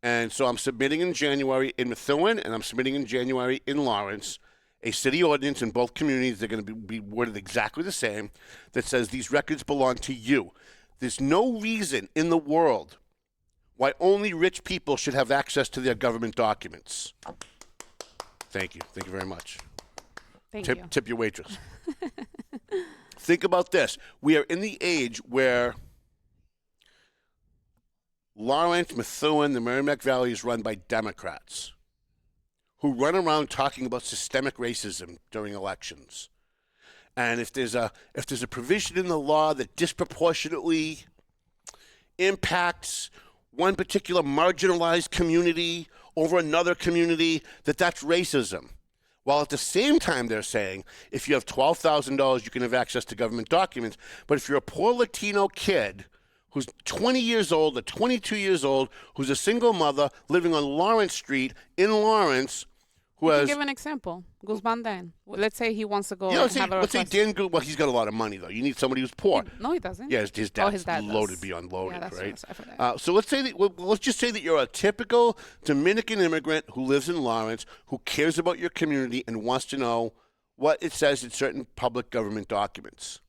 And so I'm submitting in January in Methuen, and I'm submitting in January in Lawrence a city ordinance in both communities. They're going to be worded exactly the same, that says these records belong to you. There's no reason in the world why only rich people should have access to their government documents. Thank you. Thank you very much. Tip your waitress. Think about this. We are in the age where Lawrence, Methuen, the Merrimack Valley is run by Democrats who run around talking about systemic racism during elections. And if there's a provision in the law that disproportionately impacts one particular marginalized community over another community, that's racism. While at the same time they're saying if you have $12,000, you can have access to government documents. But if you're a poor Latino kid who's 20 years old or 22 years old, who's a single mother living on Lawrence Street in Lawrence, who has... Give an example. Guzman Dan. Let's say he wants to go let's have a say Dan Guzman, well, he's got a lot of money, though. You need somebody who's poor. No, he doesn't. Yeah, his dad's dad loaded does. beyond loaded, Yeah, right? I forgot. So let's say that, let's just say that you're a typical Dominican immigrant who lives in Lawrence, who cares about your community and wants to know what it says in certain public government documents.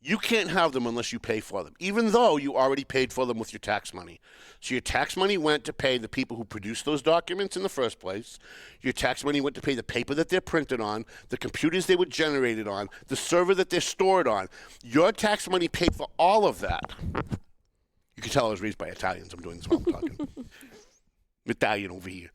You can't have them unless you pay for them, even though you already paid for them with your tax money. So your tax money went to pay the people who produced those documents in the first place. Your tax money went to pay the paper that they're printed on, the computers they were generated on, the server that they're stored on. Your tax money paid for all of that. You can tell I was raised by Italians. I'm doing this while I'm talking. Italian over here.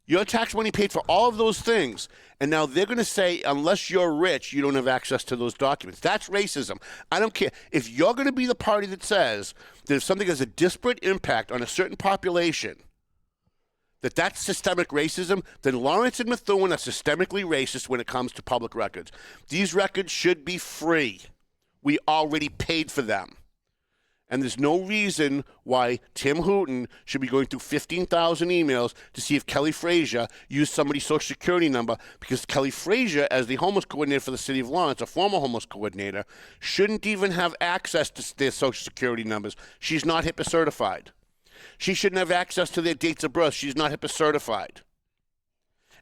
Your tax money paid for all of those things, and now they're going to say, unless you're rich, you don't have access to those documents. That's racism. I don't care. If you're going to be the party that says that if something has a disparate impact on a certain population, that's systemic racism, then Lawrence and Methuen are systemically racist when it comes to public records. These records should be free. We already paid for them. And there's no reason why Tim Hooton should be going through 15,000 emails to see if Kelly Frazier used somebody's social security number, because Kelly Frazier, as the homeless coordinator for the city of Lawrence, a former homeless coordinator, shouldn't even have access to their social security numbers. She's not HIPAA certified. She shouldn't have access to their dates of birth. She's not HIPAA certified.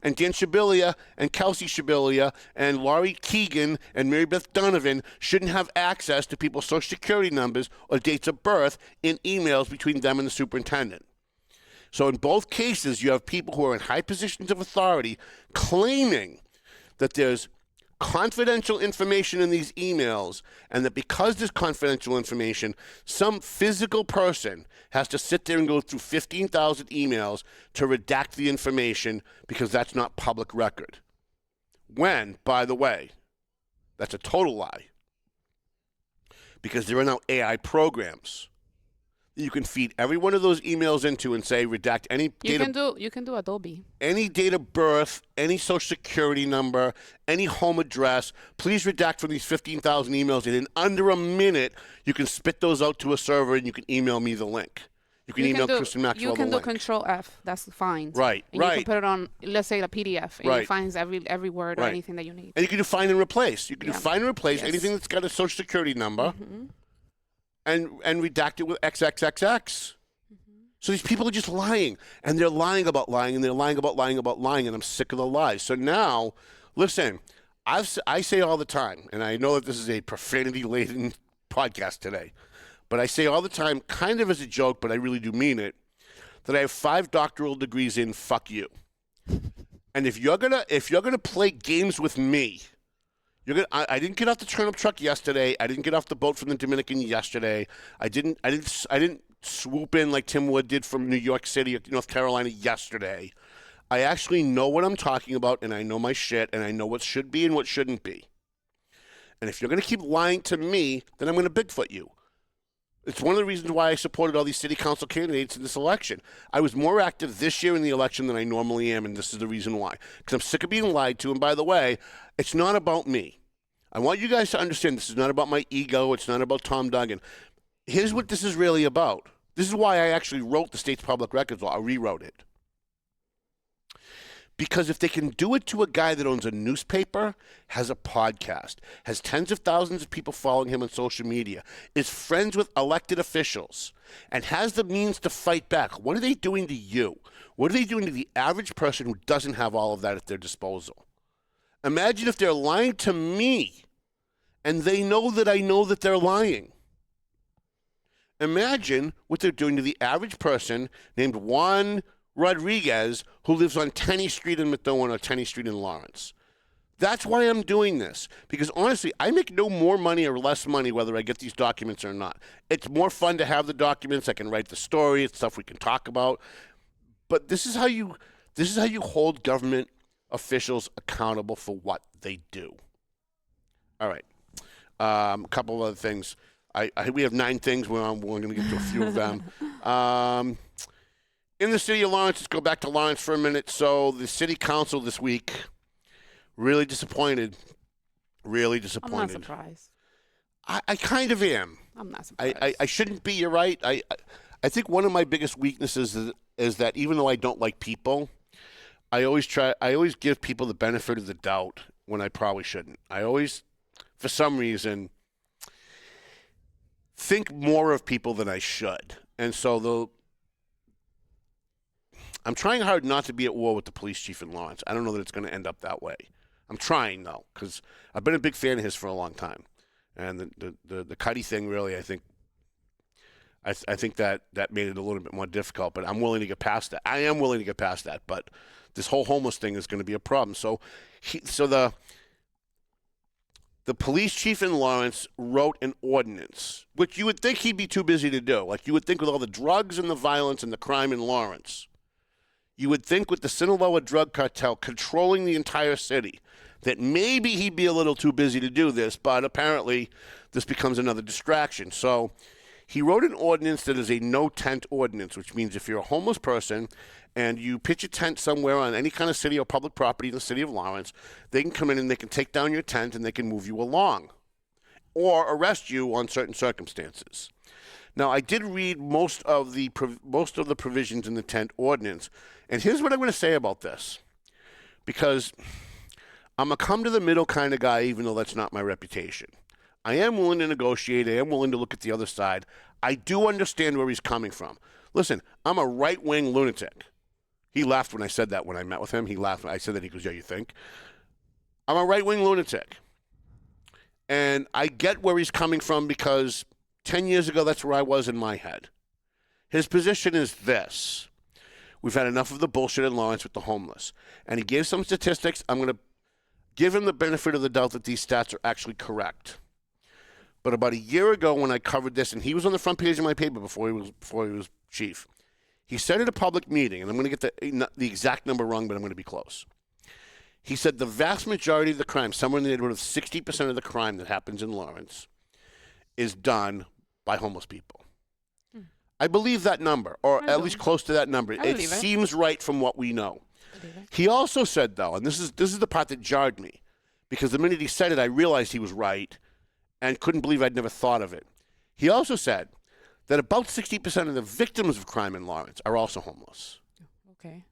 And Dan Shabilia and Kelsey Shabilia and Laurie Keegan and Mary Beth Donovan shouldn't have access to people's social security numbers or dates of birth in emails between them and the superintendent. So in both cases, you have people who are in high positions of authority claiming that there's confidential information in these emails, and that because there's confidential information, some physical person has to sit there and go through 15,000 emails to redact the information because that's not public record. When, by the way, that's a total lie. Because there are now AI programs that you can feed every one of those emails into and say redact any data. You can do Adobe. Any date of birth, any social security number, any home address. Please redact from these 15,000 emails, and in under a minute, you can spit those out to a server and you can email me the link. You can email Kristen Maxwell the link. You can do Control F. That's fine. Right, and you can put it on, let's say, a PDF, and it finds every word or anything that you need. And you can do find and replace. You can do find and replace anything that's got a social security number. Mm-hmm. And redact it with XXXX. So these people are just lying. And they're lying about lying, and they're lying about lying about lying, and I'm sick of the lies. So now, listen, I say all the time, and I know that this is a profanity-laden podcast today, but I say all the time, kind of as a joke, but I really do mean it, that I have 5 doctoral degrees in fuck you. And if you're gonna play games with me, I didn't get off the turnip truck yesterday. I didn't get off the boat from the Dominican yesterday. I didn't swoop in like Tim Wood did from New York City or North Carolina yesterday. I actually know what I'm talking about, and I know my shit, and I know what should be and what shouldn't be. And if you're going to keep lying to me, then I'm going to Bigfoot you. It's one of the reasons why I supported all these city council candidates in this election. I was more active this year in the election than I normally am, and this is the reason why. Because I'm sick of being lied to, and by the way, it's not about me. I want you guys to understand this is not about my ego. It's not about Tom Duggan. Here's what this is really about. This is why I actually wrote the state's public records law. I rewrote it. Because if they can do it to a guy that owns a newspaper, has a podcast, has tens of thousands of people following him on social media, is friends with elected officials, and has the means to fight back, what are they doing to you? What are they doing to the average person who doesn't have all of that at their disposal? Imagine if they're lying to me, and they know that I know that they're lying. Imagine what they're doing to the average person named Juan Rodriguez, who lives on Tenney Street in Methuen or Tenney Street in Lawrence. That's why I'm doing this. Because honestly, I make no more money or less money whether I get these documents or not. It's more fun to have the documents. I can write the story. It's stuff we can talk about. But this is how you hold government officials accountable for what they do. All right. A couple of other things. We have 9 things. We're going to get to a few of them. In the city of Lawrence, let's go back to Lawrence for a minute. So the city council this week, really disappointed. Really disappointed. I'm not surprised. I kind of am. I'm not surprised. I shouldn't be. You're right. I think one of my biggest weaknesses is that even though I don't like people, I always give people the benefit of the doubt when I probably shouldn't. I always, for some reason, think more of people than I should. And so I'm trying hard not to be at war with the police chief in Lawrence. I don't know that it's going to end up that way. I'm trying, though, because I've been a big fan of his for a long time. And the Cuddy thing, really, I think that made it a little bit more difficult, but I'm willing to get past that. I am willing to get past that, but this whole homeless thing is going to be a problem. So the police chief in Lawrence wrote an ordinance, which you would think he'd be too busy to do. Like, you would think with all the drugs and the violence and the crime in Lawrence, you would think with the Sinaloa drug cartel controlling the entire city, that maybe he'd be a little too busy to do this, but apparently this becomes another distraction. So he wrote an ordinance that is a no-tent ordinance, which means if you're a homeless person and you pitch a tent somewhere on any kind of city or public property in the city of Lawrence, they can come in and they can take down your tent and they can move you along or arrest you on certain circumstances. Now, I did read most of the provisions in the tent ordinance, and here's what I'm going to say about this, because I'm a come-to-the-middle kind of guy, even though that's not my reputation. I am willing to negotiate. I am willing to look at the other side. I do understand where he's coming from. Listen, I'm a right-wing lunatic. He laughed when I said that when I met with him. He laughed when I said that. He goes, yeah, you think? I'm a right-wing lunatic. And I get where he's coming from because 10 years ago, that's where I was in my head. His position is this. We've had enough of the bullshit in Lawrence with the homeless. And he gave some statistics. I'm going to give him the benefit of the doubt that these stats are actually correct. But about a year ago when I covered this, and he was on the front page of my paper before he was chief, he said at a public meeting, and I'm going to get the exact number wrong, but I'm going to be close. He said the vast majority of the crime, somewhere in the neighborhood of 60% of the crime that happens in Lawrence, is done by homeless people. I believe that number, or at least close to that number. It seems right from what we know. He also said, though, and this is the part that jarred me, because the minute he said it, I realized he was right and couldn't believe I'd never thought of it. He also said that about 60% of the victims of crime in Lawrence are also homeless. Okay.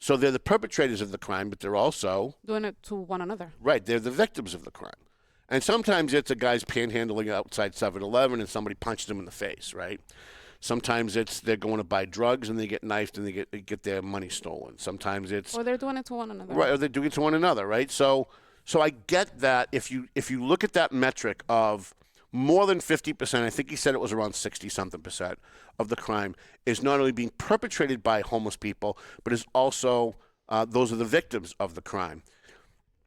So they're the perpetrators of the crime, but they're also doing it to one another. Right. They're the victims of the crime. And sometimes it's a guy's panhandling outside 7-Eleven and somebody punched him in the face, right? Sometimes it's they're going to buy drugs and they get knifed and they get their money stolen. Sometimes it's or they're doing it to one another. Right, or they're doing it to one another, right? So I get that if you look at that metric of more than 50%, I think he said it was around 60-something% of the crime is not only being perpetrated by homeless people, but is also those are the victims of the crime.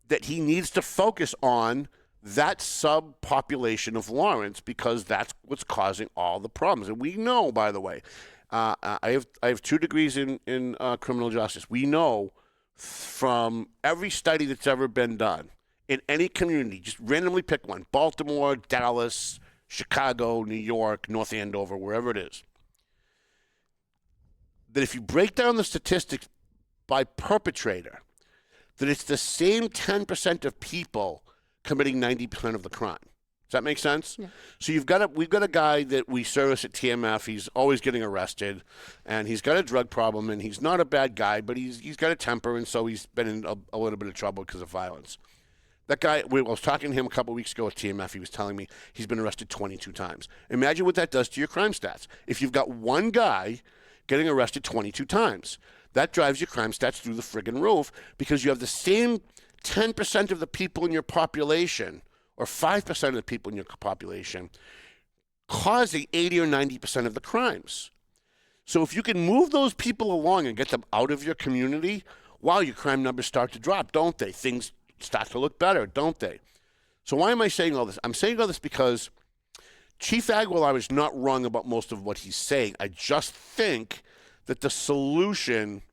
That he needs to focus on that subpopulation of Lawrence because that's what's causing all the problems. And we know, by the way, I have 2 degrees in criminal justice. We know from every study that's ever been done in any community, just randomly pick one, Baltimore, Dallas, Chicago, New York, North Andover, wherever it is, that if you break down the statistics by perpetrator, that it's the same 10% of people committing 90% of the crime. Does that make sense? Yeah. So we've got a guy that we service at TMF. He's always getting arrested, and he's got a drug problem, and he's not a bad guy, but he's got a temper, and so he's been in a little bit of trouble because of violence. That guy, I was talking to him a couple of weeks ago at TMF. He was telling me he's been arrested 22 times. Imagine what that does to your crime stats. If you've got one guy getting arrested 22 times, that drives your crime stats through the friggin' roof because you have the same 10% of the people in your population or 5% of the people in your population causing 80 or 90% of the crimes. So if you can move those people along and get them out of your community, wow, your crime numbers start to drop, don't they? Things start to look better, don't they? So why am I saying all this? I'm saying all this because Chief Aguilar is not wrong about most of what he's saying. I just think that the solution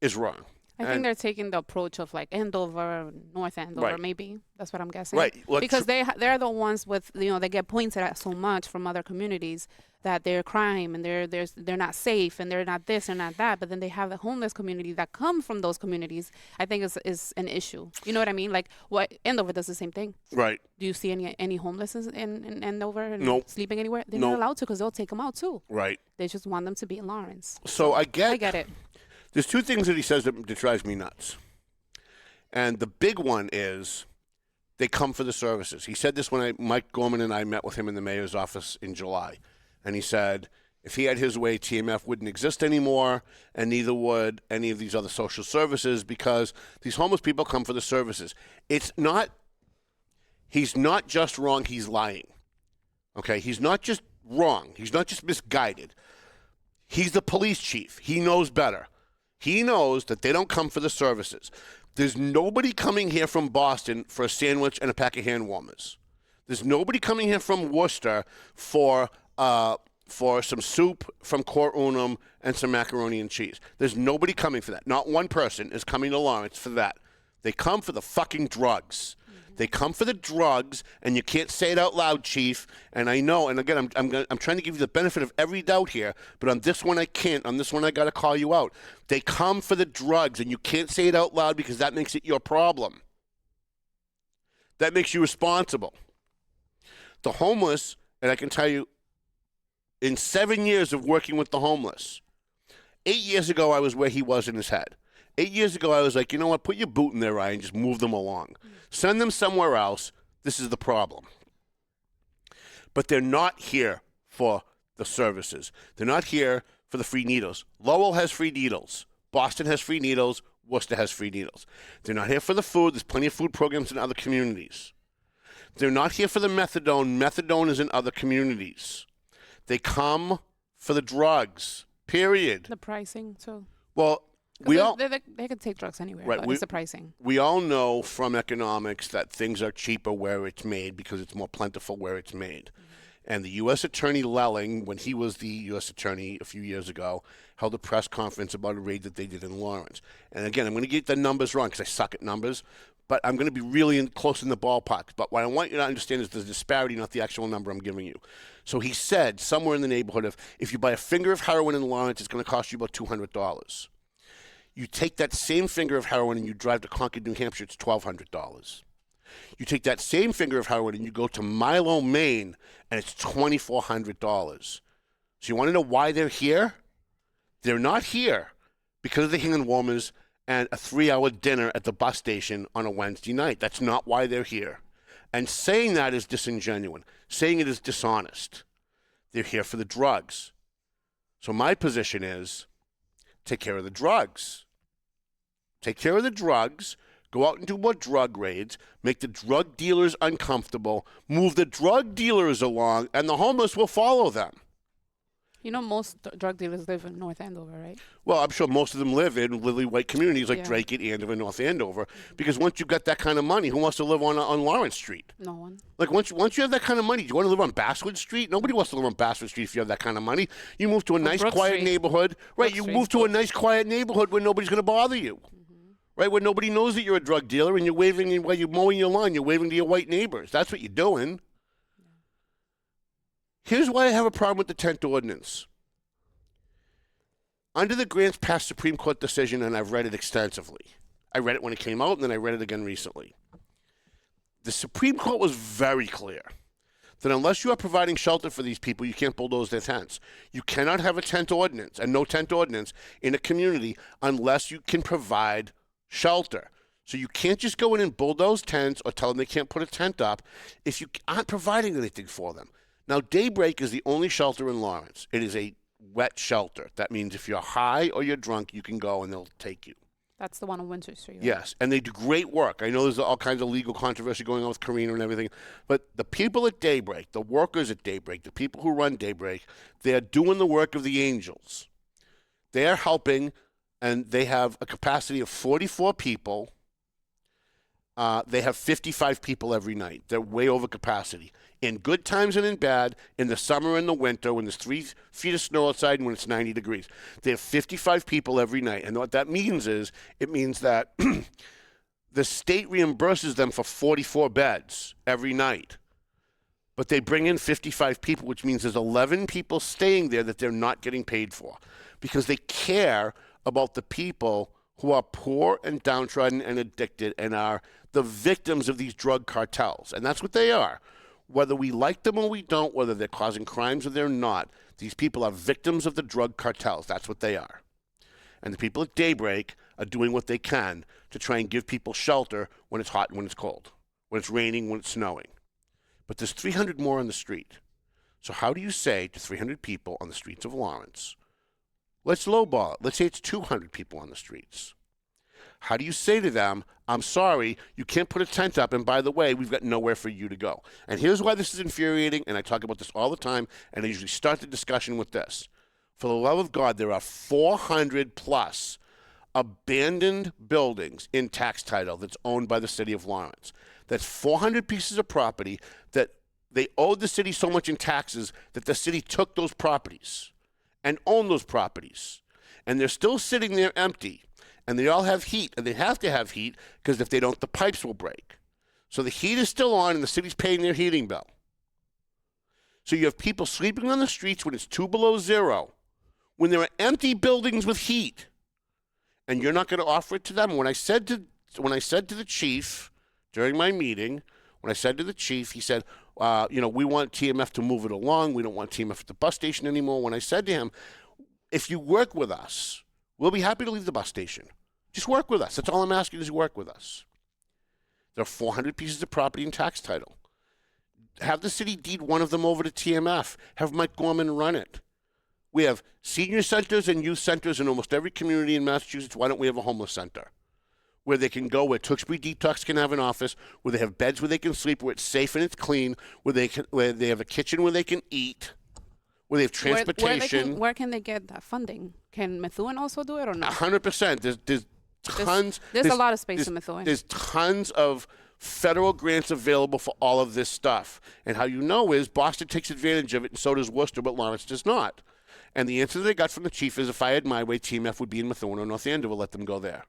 is wrong. I think they're taking the approach of like Andover, North Andover, Right. maybe. That's what I'm guessing. Right. Well, because they're the ones with, they get pointed at so much from other communities that they're crime and they're not safe and they're not this and not that. But then they have the homeless community that come from those communities. I think is an issue. You know what I mean? Like what Andover does the same thing. Right. Do you see any homeless in Andover and Nope. sleeping anywhere? They're Nope. not allowed to because they'll take them out too. Right. They just want them to be in Lawrence. So I get it. There's two things that he says that drives me nuts. And the big one is they come for the services. He said this when Mike Gorman and I met with him in the mayor's office in July. And he said if he had his way, TMF wouldn't exist anymore, and neither would any of these other social services because these homeless people come for the services. He's not just wrong, he's lying. Okay? He's not just wrong. He's not just misguided. He's the police chief. He knows better. He knows that they don't come for the services. There's nobody coming here from Boston for a sandwich and a pack of hand warmers. There's nobody coming here from Worcester for some soup from Cor Unum and some macaroni and cheese. There's nobody coming for that. Not one person is coming to Lawrence for that. They come for the fucking drugs. They come for the drugs, and you can't say it out loud, Chief. And I know, and again, I'm trying to give you the benefit of every doubt here, but on this one I can't. On this one I got to call you out. They come for the drugs, and you can't say it out loud because that makes it your problem. That makes you responsible. The homeless, and I can tell you, in 7 years of working with the homeless, 8 years ago I was where he was in his head. 8 years ago I was like, you know what, put your boot in their eye and just move them along. Send them somewhere else. This is the problem. But they're not here for the services. They're not here for the free needles. Lowell has free needles. Boston has free needles. Worcester has free needles. They're not here for the food. There's plenty of food programs in other communities. They're not here for the methadone. Methadone is in other communities. They come for the drugs, period. The pricing, too. Well, they can take drugs anywhere, right, but it's the pricing. We all know from economics that things are cheaper where it's made because it's more plentiful where it's made. Mm-hmm. And the U.S. Attorney Lelling, when he was the U.S. Attorney a few years ago, held a press conference about a raid that they did in Lawrence. And again, I'm going to get the numbers wrong because I suck at numbers, but I'm going to be really close in the ballpark. But what I want you to understand is the disparity, not the actual number I'm giving you. So he said somewhere in the neighborhood of, if you buy a finger of heroin in Lawrence, it's going to cost you about $200. You take that same finger of heroin and you drive to Concord, New Hampshire, it's $1,200. You take that same finger of heroin and you go to Milo, Maine, and it's $2,400. So you want to know why they're here? They're not here because of the hand warmers and a 3-hour dinner at the bus station on a Wednesday night. That's not why they're here. And saying that is disingenuous. Saying it is dishonest. They're here for the drugs. So my position is take care of the drugs. Take care of the drugs. Go out and do more drug raids. Make the drug dealers uncomfortable. Move the drug dealers along, and the homeless will follow them. You know, most drug dealers live in North Andover, right? Well, I'm sure most of them live in lily white communities like Drake, Andover, North Andover. Because once you've got that kind of money, who wants to live on Lawrence Street? No one. Like once you have that kind of money, do you want to live on Basswood Street? Nobody wants to live on Basswood Street if you have that kind of money. You move to a nice, quiet neighborhood. Right, you move to a nice, quiet neighborhood where nobody's going to bother you. Right, where nobody knows that you're a drug dealer and you're waving, while you're mowing your lawn, you're waving to your white neighbors. That's what you're doing. Here's why I have a problem with the tent ordinance. Under the grants past Supreme Court decision, and I've read it extensively. I read it when it came out, and then I read it again recently. The Supreme Court was very clear that unless you are providing shelter for these people, you can't bulldoze their tents. You cannot have a tent ordinance, and no tent ordinance, in a community unless you can provide shelter. So you can't just go in and bulldoze tents or tell them they can't put a tent up if you aren't providing anything for them. Now, Daybreak is the only shelter in Lawrence. It is a wet shelter. That means if you're high or you're drunk, you can go and they'll take you. That's the one on Winter Street, right? Yes, and they do great work. I know there's all kinds of legal controversy going on with Karina and everything, but the people at Daybreak, the workers at Daybreak, the people who run Daybreak, they're doing the work of the angels. They're helping, and they have a capacity of 44 people. they have 55 people every night. They're way over capacity. In good times and in bad, in the summer and the winter, when there's 3 feet of snow outside and when it's 90 degrees. They have 55 people every night. And what that means is, it means that the state reimburses them for 44 beds every night. But they bring in 55 people, which means there's 11 people staying there that they're not getting paid for because they care about the people who are poor and downtrodden and addicted and are the victims of these drug cartels. And that's what they are. Whether we like them or we don't, whether they're causing crimes or they're not, these people are victims of the drug cartels. That's what they are. And the people at Daybreak are doing what they can to try and give people shelter when it's hot and when it's cold, when it's raining, when it's snowing. But there's 300 more on the street. So how do you say to 300 people on the streets of Lawrence, let's lowball it. Let's say it's 200 people on the streets. How do you say to them, I'm sorry, you can't put a tent up, and by the way, we've got nowhere for you to go. And here's why this is infuriating, and I talk about this all the time, and I usually start the discussion with this. For the love of God, there are 400 plus abandoned buildings in tax title that's owned by the city of Lawrence. That's 400 pieces of property that they owed the city so much in taxes that the city took those properties and owned those properties. And they're still sitting there empty. And they all have heat, and they have to have heat because if they don't, the pipes will break. So the heat is still on, and the city's paying their heating bill. So you have people sleeping on the streets when it's 2 below zero, when there are empty buildings with heat, and you're not going to offer it to them. When I said to the chief during my meeting, he said, we want TMF to move it along. We don't want TMF at the bus station anymore. When I said to him, if you work with us, we'll be happy to leave the bus station. Just work with us. That's all I'm asking is work with us. There are 400 pieces of property in tax title. Have the city deed one of them over to TMF. Have Mike Gorman run it. We have senior centers and youth centers in almost every community in Massachusetts. Why don't we have a homeless center? Where they can go, where Tewksbury Detox can have an office, where they have beds where they can sleep, where it's safe and it's clean, where they have a kitchen where they can eat, where they have transportation. Where can they get that funding? Can Methuen also do it or not? 100%. There's a lot of space in Methuen. There's tons of federal grants available for all of this stuff. And how you know is Boston takes advantage of it, and so does Worcester, but Lawrence does not. And the answer they got from the chief is, if I had my way, TMF would be in Methuen or North Andover. Let them go there.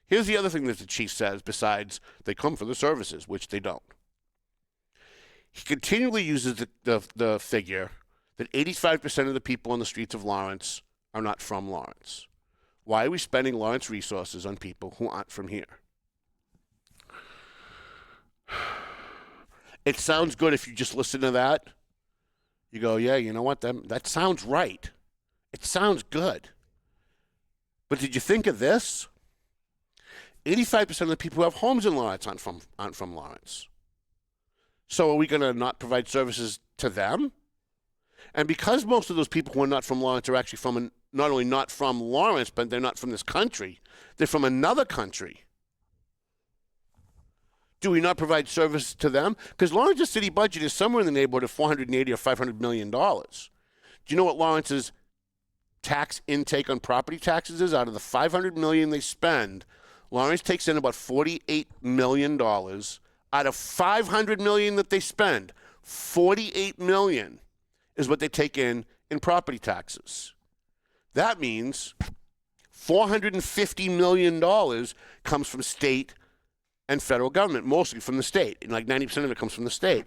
Here's the other thing that the chief says, besides they come for the services, which they don't. He continually uses the figure that 85% of the people on the streets of Lawrence are not from Lawrence. Why are we spending Lawrence resources on people who aren't from here? It sounds good if you just listen to that. You go, yeah, you know what? That sounds right. It sounds good. But did you think of this? 85% of the people who have homes in Lawrence aren't from Lawrence. So are we going to not provide services to them? And because most of those people who are not from Lawrence are actually not only not from Lawrence, but they're not from this country, they're from another country. Do we not provide service to them? Because Lawrence's city budget is somewhere in the neighborhood of $480 or $500 million. Do you know what Lawrence's tax intake on property taxes is? Out of the $500 million they spend, Lawrence takes in about $48 million. Out of $500 million that they spend, $48 million is what they take in property taxes. That means $450 million comes from state and federal government, mostly from the state. And like 90% of it comes from the state.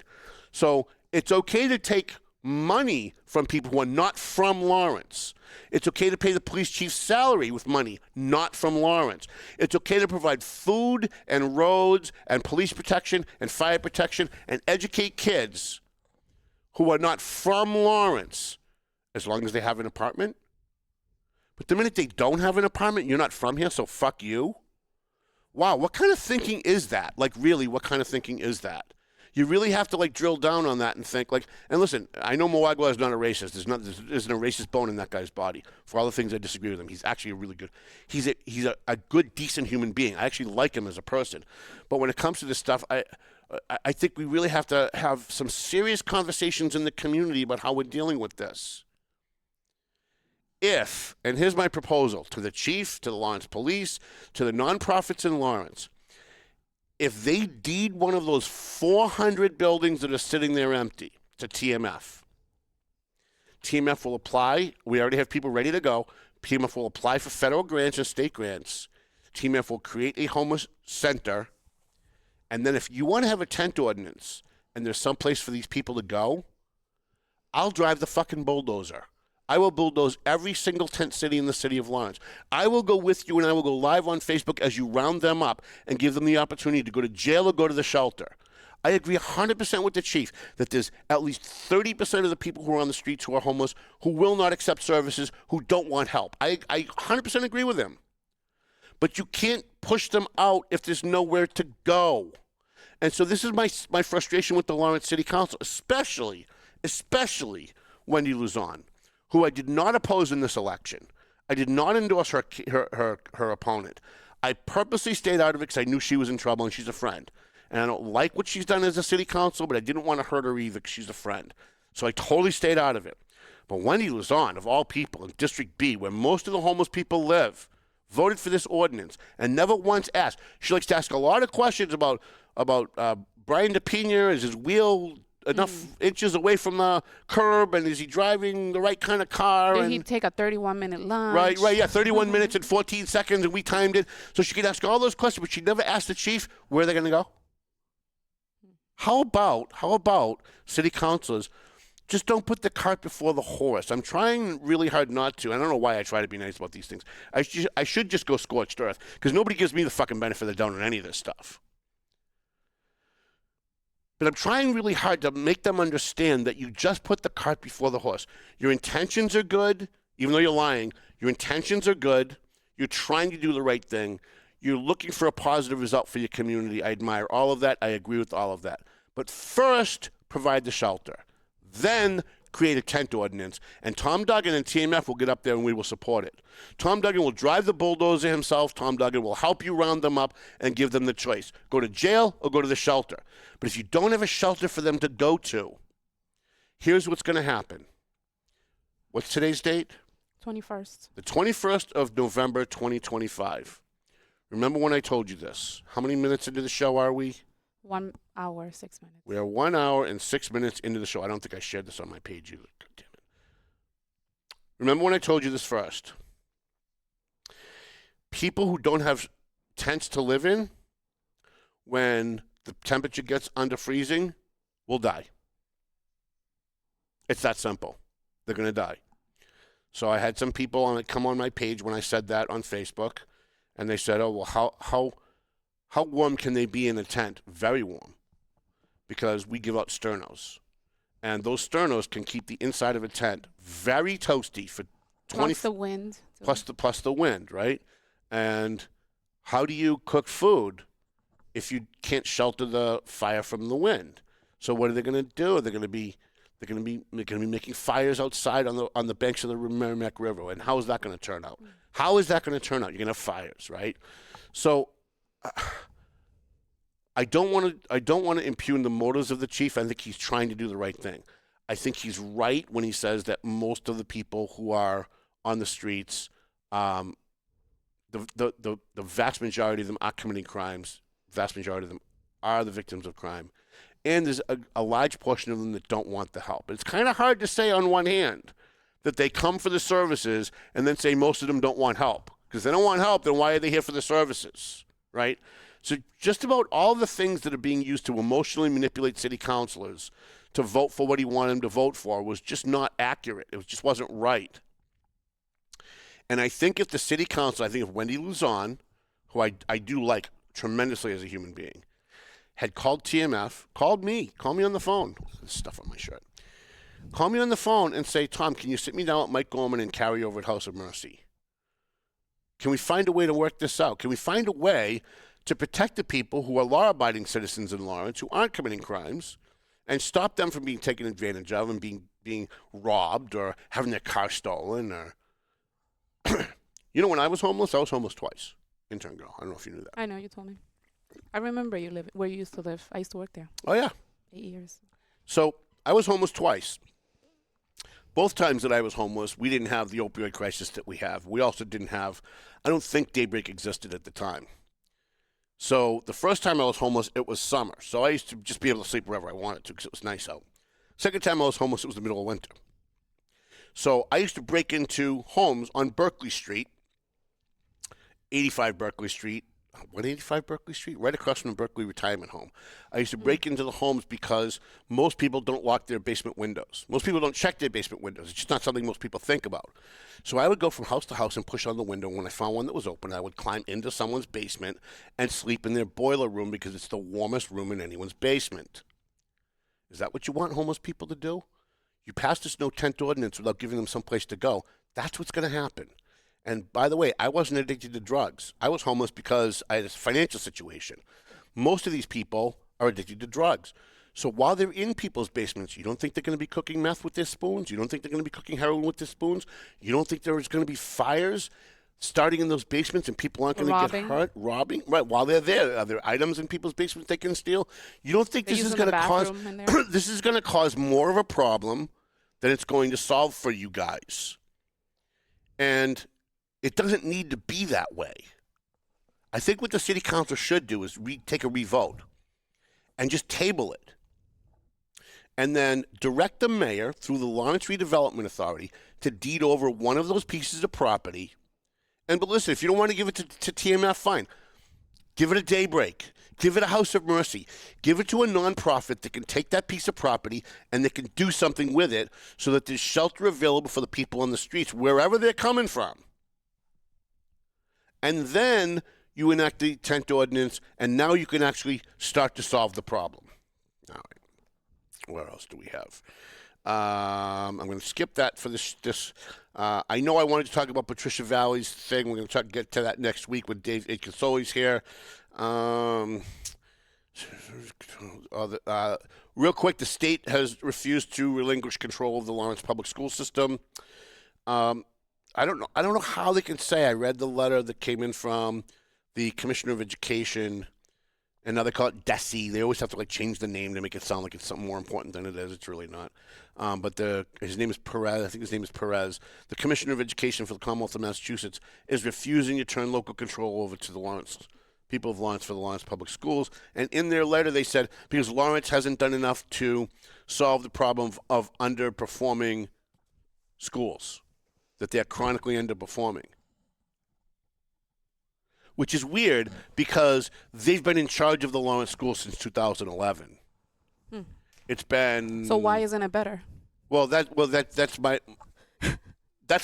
So it's okay to take money from people who are not from Lawrence. It's okay to pay the police chief's salary with money not from Lawrence. It's okay to provide food and roads and police protection and fire protection and educate kids who are not from Lawrence as long as they have an apartment. But the minute they don't have an apartment, you're not from here, so fuck you. Wow, what kind of thinking is that? Like, really, what kind of thinking is that? You really have to, like, drill down on that and think, like, and listen, I know Moagua is not a racist. There isn't a racist bone in that guy's body. For all the things I disagree with him, he's actually a really good, he's a good, decent human being. I actually like him as a person. But when it comes to this stuff, I think we really have to have some serious conversations in the community about how we're dealing with this. If, and here's my proposal to the chief, to the Lawrence police, to the nonprofits in Lawrence, if they deed one of those 400 buildings that are sitting there empty to TMF, TMF will apply. We already have people ready to go. TMF will apply for federal grants and state grants. TMF will create a homeless center. And then if you want to have a tent ordinance and there's some place for these people to go, I'll drive the fucking bulldozer. I will bulldoze every single tent city in the city of Lawrence. I will go with you and I will go live on Facebook as you round them up and give them the opportunity to go to jail or go to the shelter. I agree 100% with the chief that there's at least 30% of the people who are on the streets who are homeless who will not accept services, who don't want help. I 100% agree with him. But you can't push them out if there's nowhere to go. And so this is my frustration with the Lawrence City Council, especially Wendy Luzon, who I did not oppose in this election. I did not endorse her opponent. I purposely stayed out of it because I knew she was in trouble and she's a friend. And I don't like what she's done as a city council, but I didn't want to hurt her either because she's a friend. So I totally stayed out of it. But Wendy Luzon, of all people, in District B, where most of the homeless people live, voted for this ordinance and never once asked. She likes to ask a lot of questions about Brian DePena. Is his wheel enough inches away from the curb, and is he driving the right kind of car? Did he take a 31-minute lunch? Right, yeah, 31 minutes and 14 seconds, and we timed it. So she could ask all those questions, but she never asked the chief where they're going to go. How about city councilors just don't put the cart before the horse? I'm trying really hard not to. I don't know why I try to be nice about these things. I should just go scorched earth because nobody gives me the fucking benefit of the doubt on any of this stuff. But I'm trying really hard to make them understand that you just put the cart before the horse. Your intentions are good, even though you're lying. Your intentions are good. You're trying to do the right thing. You're looking for a positive result for your community. I admire all of that. I agree with all of that. But first, provide the shelter. Then create a tent ordinance. And Tom Duggan and TMF will get up there and we will support it. Tom Duggan will drive the bulldozer himself. Tom Duggan will help you round them up and give them the choice. Go to jail or go to the shelter. But if you don't have a shelter for them to go to, here's what's going to happen. What's today's date? 21st. The 21st of November, 2025. Remember when I told you this? How many minutes into the show are we? 1 hour, 6 minutes. We are 1 hour and 6 minutes into the show. I don't think I shared this on my page either. God damn it. Remember when I told you this first? People who don't have tents to live in, when the temperature gets under freezing, will die. It's that simple. They're going to die. So I had some people come on my page when I said that on Facebook. And they said, oh, well, how warm can they be in a tent? Very warm, because we give out sternos. And those sternos can keep the inside of a tent very toasty for 20... Plus the wind. Plus the wind, right? And how do you cook food if you can't shelter the fire from the wind? So what are they going to do? They're going to be making fires outside on the banks of the Merrimack River. And how is that going to turn out? How is that going to turn out? You're going to have fires, right? So I don't want to impugn the motives of the chief. I think he's trying to do the right thing. I think he's right when he says that most of the people who are on the streets, the vast majority of them are committing crimes. Vast majority of them are the victims of crime. And there's a large portion of them that don't want the help. It's kind of hard to say on one hand that they come for the services and then say most of them don't want help. Because they don't want help, then why are they here for the services, right? So just about all the things that are being used to emotionally manipulate city councilors to vote for what he wanted them to vote for was just not accurate. It just wasn't right. And I think if the city council, I think if Wendy Luzon, who I do like tremendously as a human being, had called TMF, call me on the phone. There's stuff on my shirt. Call me on the phone and say, Tom, can you sit me down with Mike Gorman and carry over at House of Mercy? Can we find a way to work this out? Can we find a way to protect the people who are law-abiding citizens in Lawrence who aren't committing crimes and stop them from being taken advantage of and being robbed or having their car stolen? Or you know, when I was homeless twice. Intern girl. I don't know if you knew that. I know, you told me. I remember where you used to live. I used to work there. Oh, yeah. 8 years. So I was homeless twice. Both times that I was homeless, we didn't have the opioid crisis that we have. We also didn't have, I don't think Daybreak existed at the time. So the first time I was homeless, it was summer. So I used to just be able to sleep wherever I wanted to because it was nice out. Second time I was homeless, it was the middle of winter. So I used to break into homes on Berkeley Street, 85 Berkeley Street, 185 Berkeley Street, right across from the Berkeley Retirement Home. I used to break into the homes because most people don't lock their basement windows. Most people don't check their basement windows. It's just not something most people think about. So I would go from house to house and push on the window. When I found one that was open, I would climb into someone's basement and sleep in their boiler room because it's the warmest room in anyone's basement. Is that what you want homeless people to do? You pass this no tent ordinance without giving them some place to go. That's what's going to happen. And by the way, I wasn't addicted to drugs. I was homeless because I had a financial situation. Most of these people are addicted to drugs. So while they're in people's basements, you don't think they're going to be cooking meth with their spoons? You don't think they're going to be cooking heroin with their spoons? You don't think there's going to be fires starting in those basements and people aren't going to get hurt? Robbing? Right, while they're there. Are there items in people's basements they can steal? You don't think this is going to cause this is going to cause more of a problem than it's going to solve for you guys. And it doesn't need to be that way. I think what the city council should do is take a revote and just table it. And then direct the mayor through the Lawrence Redevelopment Authority to deed over one of those pieces of property. But listen, if you don't want to give it to TMF, fine. Give it a Daybreak. Give it a House of Mercy. Give it to a nonprofit that can take that piece of property and that can do something with it so that there's shelter available for the people on the streets, wherever they're coming from. And then you enact the tent ordinance, and now you can actually start to solve the problem. All right. What else do we have? I'm going to skip that for this. I know I wanted to talk about Patricia Valley's thing. We're going to get to that next week when Dave Casoli's here. Real quick, the state has refused to relinquish control of the Lawrence public school system. I don't know how they can say. I read the letter that came in from the Commissioner of Education, and now they call it DESE. They always have to change the name to make it sound like it's something more important than it is. It's really not. But his name is Perez. I think his name is Perez. The Commissioner of Education for the Commonwealth of Massachusetts is refusing to turn local control over to the Lawrence people of Lawrence for the Lawrence Public Schools. And in their letter, they said because Lawrence hasn't done enough to solve the problem of underperforming schools, that they're chronically underperforming. Which is weird because they've been in charge of the Lawrence schools since 2011. It's been... So why isn't it better? That's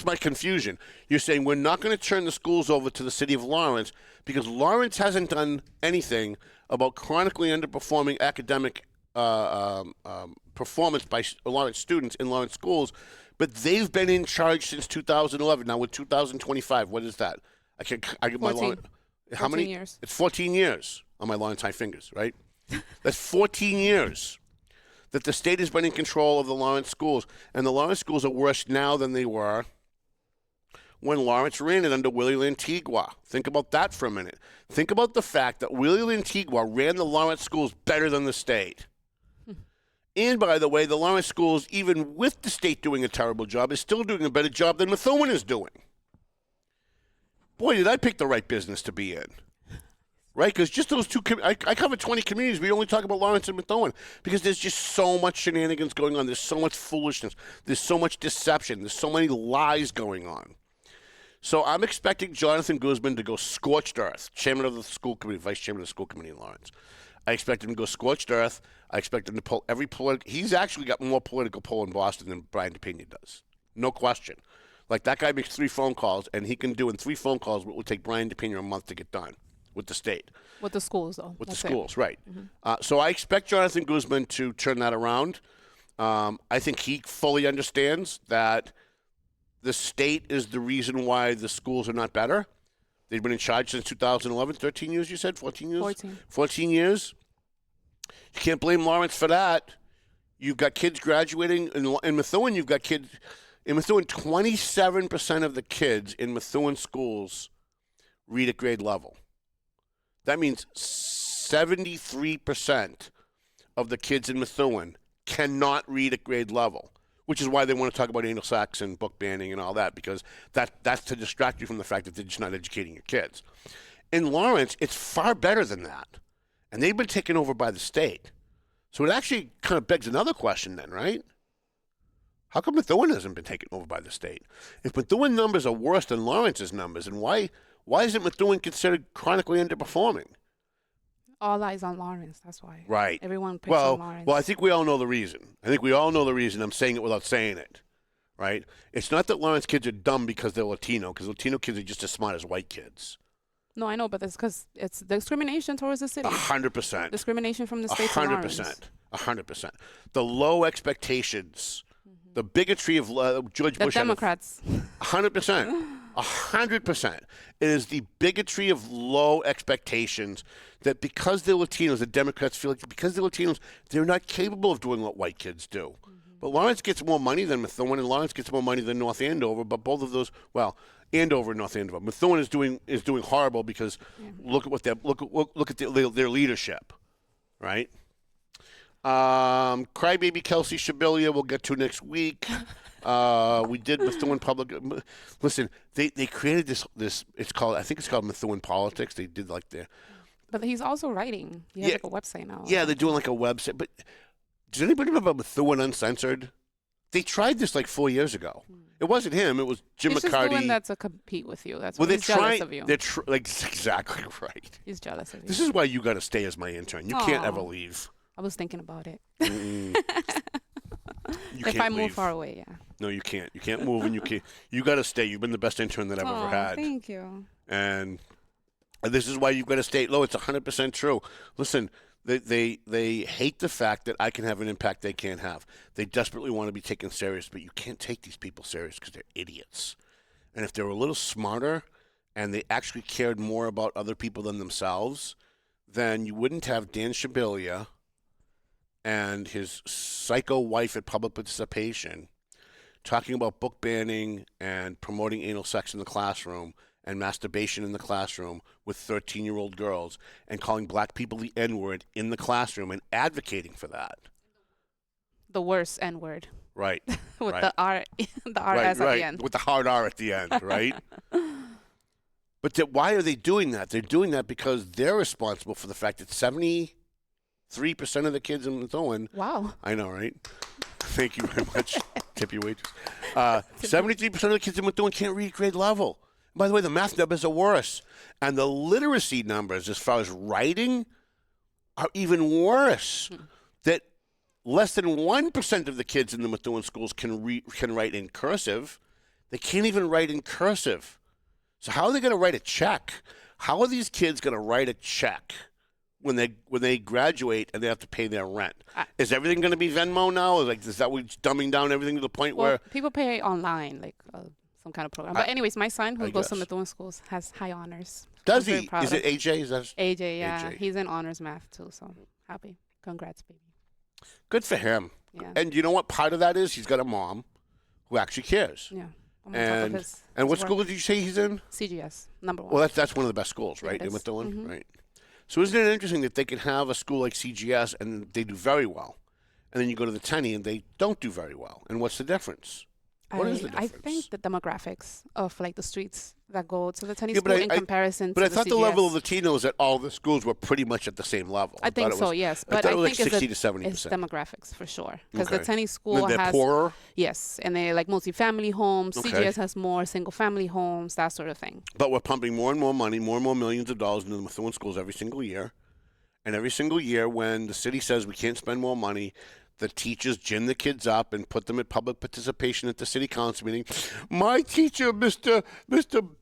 my confusion. You're saying we're not going to turn the schools over to the city of Lawrence because Lawrence hasn't done anything about chronically underperforming academic performance by Lawrence students in Lawrence schools, but they've been in charge since 2011. Now, with 2025, what is that? I get 14. My Lawrence... How many years? It's 14 years on my Lawrence high fingers, right? That's 14 years that the state has been in control of the Lawrence schools. And the Lawrence schools are worse now than they were when Lawrence ran it under Willie Lantigua. Think about that for a minute. Think about the fact that Willie Lantigua ran the Lawrence schools better than the state. And, by the way, the Lawrence schools, even with the state doing a terrible job, is still doing a better job than Methuen is doing. Boy, did I pick the right business to be in. Right? Because just those two, I cover 20 communities. We only talk about Lawrence and Methuen because there's just so much shenanigans going on. There's so much foolishness. There's so much deception. There's so many lies going on. So I'm expecting Jonathan Guzman to go scorched earth, chairman of the school committee, vice chairman of the school committee in Lawrence. I expect him to go scorched earth. I expect him to pull every political. He's actually got more political pull in Boston than Brian DePena does. No question. Like, that guy makes 3 phone calls, and he can do in 3 phone calls what would take Brian DePena a month to get done with the state. With the schools, though. With the schools, right. Mm-hmm. So I expect Jonathan Guzman to turn that around. I think he fully understands that the state is the reason why the schools are not better. They've been in charge since 2011. 13 years, you said? 14 years? 14. 14 years. You can't blame Lawrence for that. You've got kids graduating. In Methuen, you've got kids... In Methuen, 27% of the kids in Methuen schools read at grade level. That means 73% of the kids in Methuen cannot read at grade level, which is why they want to talk about Anglo-Saxon book banning and all that, because that's to distract you from the fact that they're just not educating your kids. In Lawrence, it's far better than that. And they've been taken over by the state. So it actually kind of begs another question then, right? How come Methuen hasn't been taken over by the state? If Methuen numbers are worse than Lawrence's numbers, and why isn't Methuen considered chronically underperforming? All eyes on Lawrence. That's why. Right. Everyone picks on Lawrence. Well, I think we all know the reason. I'm saying it without saying it, right? It's not that Lawrence kids are dumb because they're Latino, because Latino kids are just as smart as white kids. No, I know, but it's because it's discrimination towards the city. 100%. Discrimination from the state to Lawrence. 100%. The low expectations, the bigotry of George Bush. The Democrats. 100%. 100%. It is the bigotry of low expectations that because they're Latinos, the Democrats feel like because they're Latinos, they're not capable of doing what white kids do. But Lawrence gets more money than Methuen, and Lawrence gets more money than North Andover. But both of those, well, Andover and North Andover, Methuen is doing horrible because look at their leadership, right? Crybaby Kelsey Shabilia we'll get to next week. We did Methuen Public. Listen, they created this. I think it's called Methuen Politics. They did like their. But he's also writing. He has like a website now. Yeah, they're doing like a website. But does anybody remember Methuen Uncensored? They tried this like 4 years ago. It wasn't him. It was Jim he's McCarty. He's just doing that to compete with you. That's why he's jealous of you. They're exactly right. He's jealous of you. This is why you got to stay as my intern. You can't ever leave. I was thinking about it. If I move far away, yeah. No, you can't. You can't move, and you got to stay. You've been the best intern that I've ever had. Thank you. And this is why you've got to stay low. It's 100% true. Listen, they hate the fact that I can have an impact they can't have. They desperately want to be taken serious, but you can't take these people serious because they're idiots. And if they were a little smarter and they actually cared more about other people than themselves, then you wouldn't have Dan Shabilia and his psycho wife at Public Participation talking about book banning and promoting anal sex in the classroom and masturbation in the classroom with 13-year-old girls and calling black people the N-word in the classroom and advocating for that. The worst N-word. Right. With right. the R, the RS at the end. With the hard R at the end, right? But why are they doing that? They're doing that because they're responsible for the fact that 73% of the kids in Methuen. Wow. I know, right? Thank you very much. Tip your waitress. 73% of the kids in Methuen can't read grade level. By the way, the math numbers are worse. And the literacy numbers, as far as writing, are even worse. That less than 1% of the kids in the Methuen schools can write in cursive. They can't even write in cursive. So how are they going to write a check? How are these kids going to write a check when they graduate and they have to pay their rent? Is everything going to be Venmo now? Is that we're dumbing down everything to the point where people pay online, like some kind of program? But anyways, my son who goes to Methuen schools has high honors. Does he? Is it AJ? Is that AJ? Yeah, AJ. He's in honors math too. So happy. Congrats, baby. Good for him. Yeah. And you know what part of that is? He's got a mom who actually cares. Yeah. And what school did you say he's in? CGS, number 1. Well, that's one of the best schools, right? In Methuen, right? So isn't it interesting that they can have a school like CGS and they do very well, and then you go to the Tenny and they don't do very well? And what's the difference? What is the difference? I think the demographics of like the streets that go to the Tenny school in comparison to the But I thought CGS. the level of Latinos at all the schools were pretty much at the same level. I think so, yes. But I think like 60 it's to 70%. It's demographics for sure. Because the Tenny school they're has poorer? Yes, and they like multi-family homes. Okay. CGS has more single-family homes, that sort of thing. But we're pumping more and more money, more and more millions of dollars into the Methuen schools every single year. And every single year when the city says we can't spend more money, the teachers gin the kids up and put them at public participation at the city council meeting. My teacher, Mr.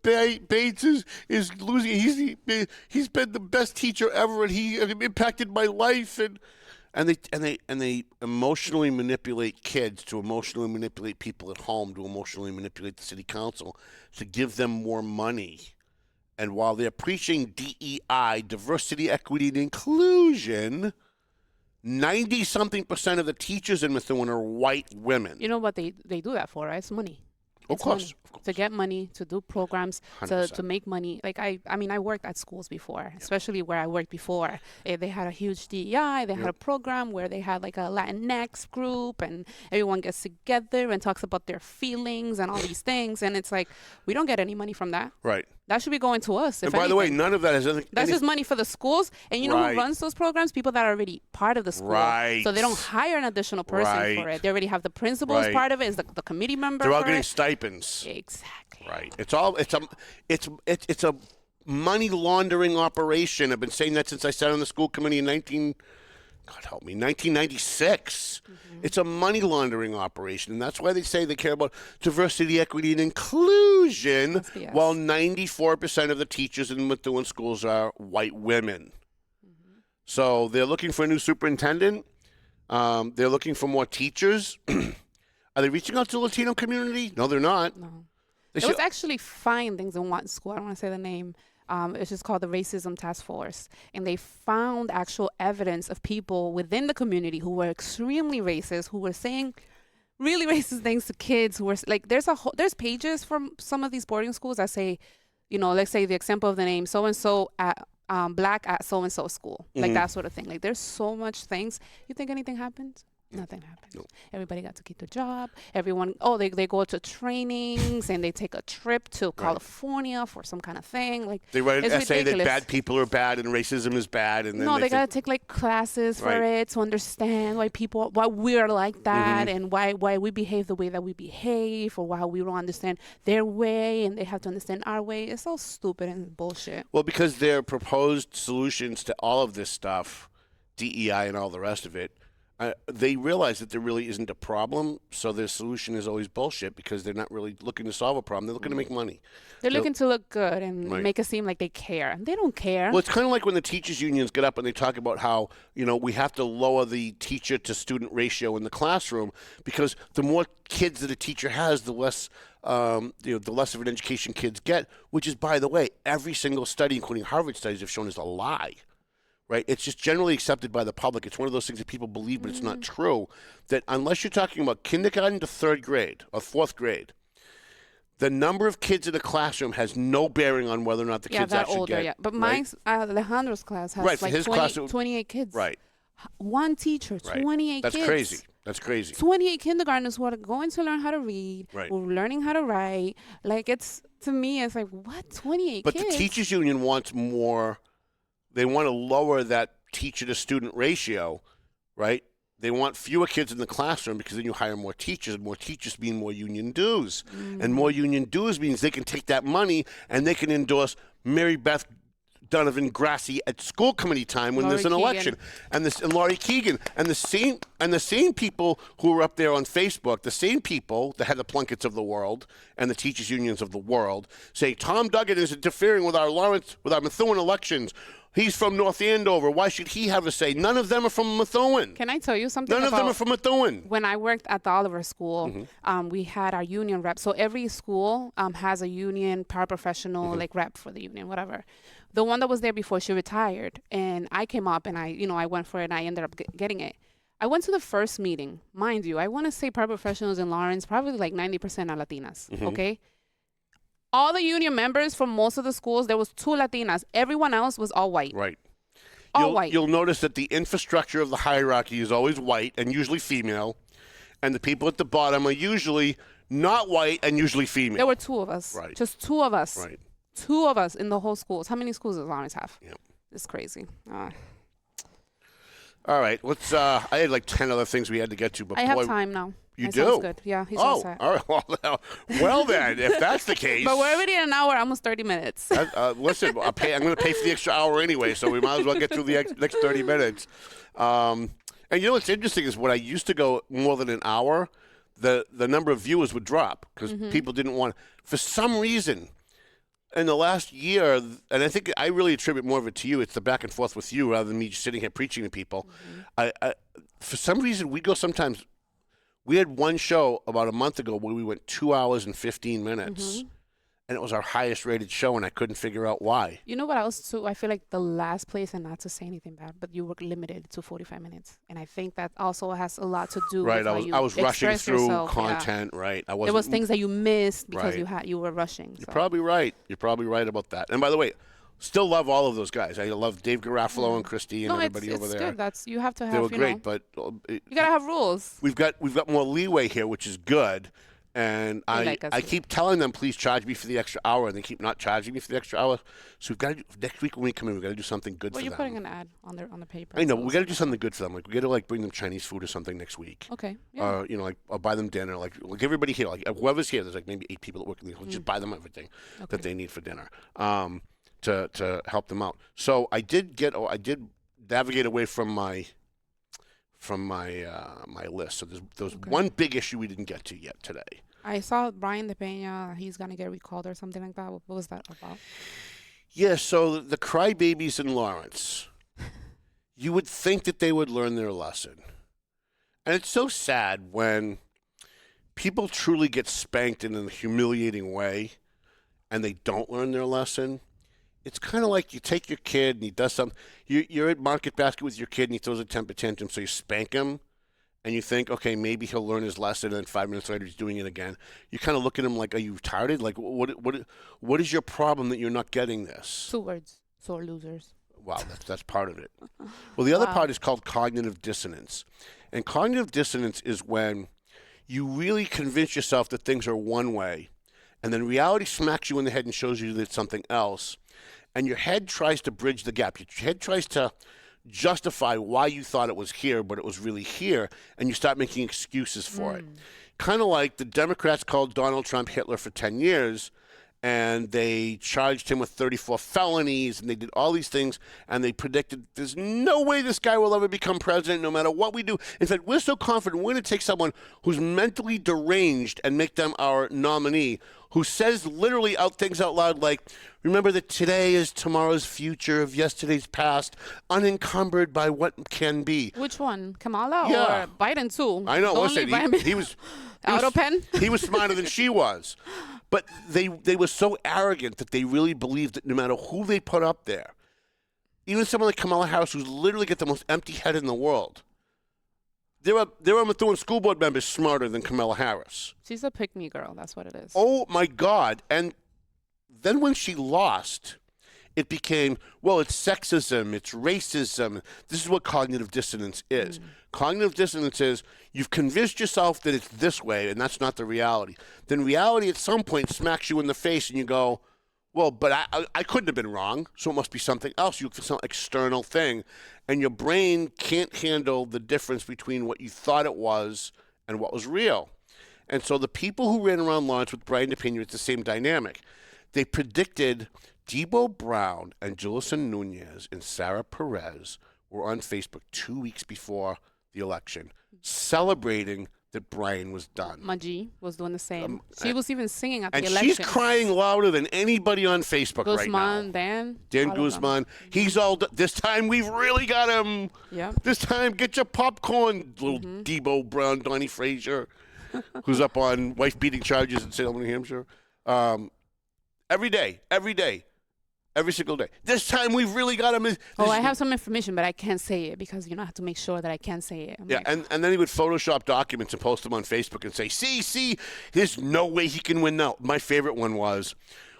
Bates, is losing. He's been the best teacher ever, and he impacted my life. And they emotionally manipulate kids to emotionally manipulate people at home to emotionally manipulate the city council to give them more money. And while they're preaching DEI, diversity, equity, and inclusion, 90-something% of the teachers in Methuen are white women. You know what they do that for, right? It's money. Of course. to get money, to do programs, to make money. Like I mean, I worked at schools before, especially where I worked before. They had a huge DEI. They had a program where they had like a Latinx group, and everyone gets together and talks about their feelings and all these things. And it's like, we don't get any money from that. Right. That should be going to us. And by the way, none of that has anything. That's just money for the schools. And you know who runs those programs? People that are already part of the school. Right. So they don't hire an additional person for it. They already have the principals part of it, is the committee member. They're all getting stipends. Exactly. Right. It's a money laundering operation. I've been saying that since I sat on the school committee in 1996. It's a money laundering operation, and that's why they say they care about diversity, equity, and inclusion, while 94% of the teachers in Methuen schools are white women. So they're looking for a new superintendent. They're looking for more teachers. Are they reaching out to the Latino community? No, they're not. No. It was actually findings in one school. I don't want to say the name. It's just called the Racism Task Force. And they found actual evidence of people within the community who were extremely racist, who were saying really racist things to kids, who were like, there's pages from some of these boarding schools that say, you know, let's say the example of the name so-and-so at black at so-and-so school, like that sort of thing. Like there's so much things. You think anything happened? Nothing happened. Nope. Everybody got to keep their job. Everyone, they go to trainings and they take a trip to California for some kind of thing. Like they write an essay ridiculous. that bad people are bad and racism is bad, and then they gotta take like classes for it to understand why we're like that and why we behave the way that we behave, or why we don't understand their way and they have to understand our way. It's so stupid and bullshit. Well, because their proposed solutions to all of this stuff, DEI and all the rest of it, they realize that there really isn't a problem, so their solution is always bullshit because they're not really looking to solve a problem. They're looking to make money. They're looking to look good and make it seem like they care. They don't care. Well, it's kind of like when the teachers' unions get up and they talk about how, you know, we have to lower the teacher-to-student ratio in the classroom because the more kids that a teacher has, the less the less of an education kids get, which is, by the way, every single study, including Harvard studies, have shown is a lie. Right? It's just generally accepted by the public. It's one of those things that people believe, but it's not true. That unless you're talking about kindergarten to third grade or fourth grade, the number of kids in a classroom has no bearing on whether or not the kids actually get. Yeah, but mine's Alejandro's class has like 28 kids. Right. One teacher, 28 kids. That's crazy. That's crazy. 28 kindergartners who are going to learn how to read, who are learning how to write. Like, to me, it's like, what? 28 kids? But the teachers union wants more. They want to lower that teacher-to-student ratio, right? They want fewer kids in the classroom because then you hire more teachers, and more teachers mean more union dues. And more union dues means they can take that money and they can endorse Mary Beth Donovan Grassi at school committee time when there's an election, and Laurie Keegan, and the same people who were up there on Facebook, the same people, the Heather Plunkett's of the world and the teachers unions of the world, say Tom Duggan is interfering with our Methuen elections. He's from North Andover. Why should he have a say? None of them are from Methuen. Can I tell you something? None of them are from Methuen. When I worked at the Oliver School, we had our union rep. So every school has a union paraprofessional, like rep for the union, whatever. The one that was there before, she retired, and I came up and I went for it, and I ended up getting it. I went to the first meeting, mind you. I want to say paraprofessionals in Lawrence, probably like 90% are Latinas. Okay. All the union members from most of the schools, there was 2 Latinas. Everyone else was all white. Right. All white. You'll notice that the infrastructure of the hierarchy is always white and usually female, and the people at the bottom are usually not white and usually female. There were 2 of us. Right. Just 2 of us. Right. 2 of us in the whole schools. How many schools does Lawrence have? Yep. It's crazy. All right. Let's. I had like 10 other things we had to get to, but I have time now. You That do? sounds good. Yeah, he's all set. All right. Well, then, if that's the case. But we're already at an hour, almost 30 minutes. Listen, I'm going to pay for the extra hour anyway, so we might as well get through the next 30 minutes. And you know what's interesting is when I used to go more than an hour, the number of viewers would drop because people didn't want. For some reason, in the last year, and I think I really attribute more of it to you. It's the back and forth with you rather than me just sitting here preaching to people. For some reason, we go sometimes. We had one show about a month ago where we went 2 hours and 15 minutes, and it was our highest rated show, and I couldn't figure out why. You know what else too? I feel like the last place, and not to say anything bad, but you were limited to 45 minutes, and I think that also has a lot to do Right, with how you I was rushing express through yourself. content. Yeah. Right, There was things that you missed because Right. you were rushing. You're So. probably right. You're probably right about that. And by the way, still love all of those guys. I love Dave Garofalo and Christy and No, everybody it's over there. good. That's you have to have. They were you great, know, but you gotta have rules. we've got more leeway here, which is good. And They like us I here. keep telling them, please charge me for the extra hour, and they keep not charging me for the extra hour. So we've got to, next week when we come in, we've got to do something good Well, for you're them. putting an ad on the paper. I know, so but we got to do something good for them. Like we got to bring them Chinese food or something next week. Okay. Yeah. Or buy them dinner. Like everybody here, like whoever's here, there's like maybe 8 people that work in the just buy them everything that they need for dinner. To help them out. So I did navigate away from my my list. So there's one big issue we didn't get to yet today. I saw Brian DePena. He's gonna get recalled or something like that. What was that about? Yeah, so the crybabies in Lawrence, you would think that they would learn their lesson. And it's so sad when people truly get spanked in a humiliating way and they don't learn their lesson. It's kind of like you take your kid and he does something. You're at Market Basket with your kid and he throws a temper tantrum, so you spank him. And you think, okay, maybe he'll learn his lesson, and then 5 minutes later he's doing it again. You kind of look at him like, are you retarded? Like, what is your problem that you're not getting this? 2 words. Sore losers. Wow, that's part of it. Well, the other part is called cognitive dissonance. And cognitive dissonance is when you really convince yourself that things are one way, and then reality smacks you in the head and shows you that it's something else. And your head tries to bridge the gap. Your head tries to justify why you thought it was here, but it was really here, and you start making excuses for it. Kind of like the Democrats called Donald Trump Hitler for 10 years, and they charged him with 34 felonies, and they did all these things, and they predicted there's no way this guy will ever become president no matter what we do. In fact, we're so confident we're going to take someone who's mentally deranged and make them our nominee, who says literally things out loud like, remember that today is tomorrow's future of yesterday's past, unencumbered by what can be. Which one? Kamala Yeah. or Biden too? I know. Don't Listen, leave Biden- he was Auto pen? He was smarter than she was. But they were so arrogant that they really believed that no matter who they put up there, even someone like Kamala Harris, who's literally got the most empty head in the world, there are Methuen school board members smarter than Kamala Harris. She's a pick-me girl. That's what it is. Oh, my God. And then when she lost, it became, well, it's sexism, it's racism. This is what cognitive dissonance is. Cognitive dissonance is you've convinced yourself that it's this way, and that's not the reality. Then reality at some point smacks you in the face, and you go, well, but I couldn't have been wrong, so it must be something else. You look for some external thing, and your brain can't handle the difference between what you thought it was and what was real. And so the people who ran around Lawrence with Brian DePena, it's the same dynamic. They predicted Debo Brown and Julison Nunez and Sarah Perez were on Facebook 2 weeks before the election, celebrating that Brian was done. Maji was doing the same. She was even singing at the And election. she's crying louder than anybody on Facebook right now. Guzman, Dan Dan all of them. Guzman. He's all, this time we've really got him. Yeah. This time, get your popcorn, little Debo Brown, Donnie Frazier, who's up on wife-beating charges in Salem, New Hampshire. Every day. Every single day. This time we've really got him. I have some information, but I can't say it because I have to make sure that I can say it. I'm Yeah, like, and then he would Photoshop documents and post them on Facebook and say, see, there's no way he can win now. My favorite one was,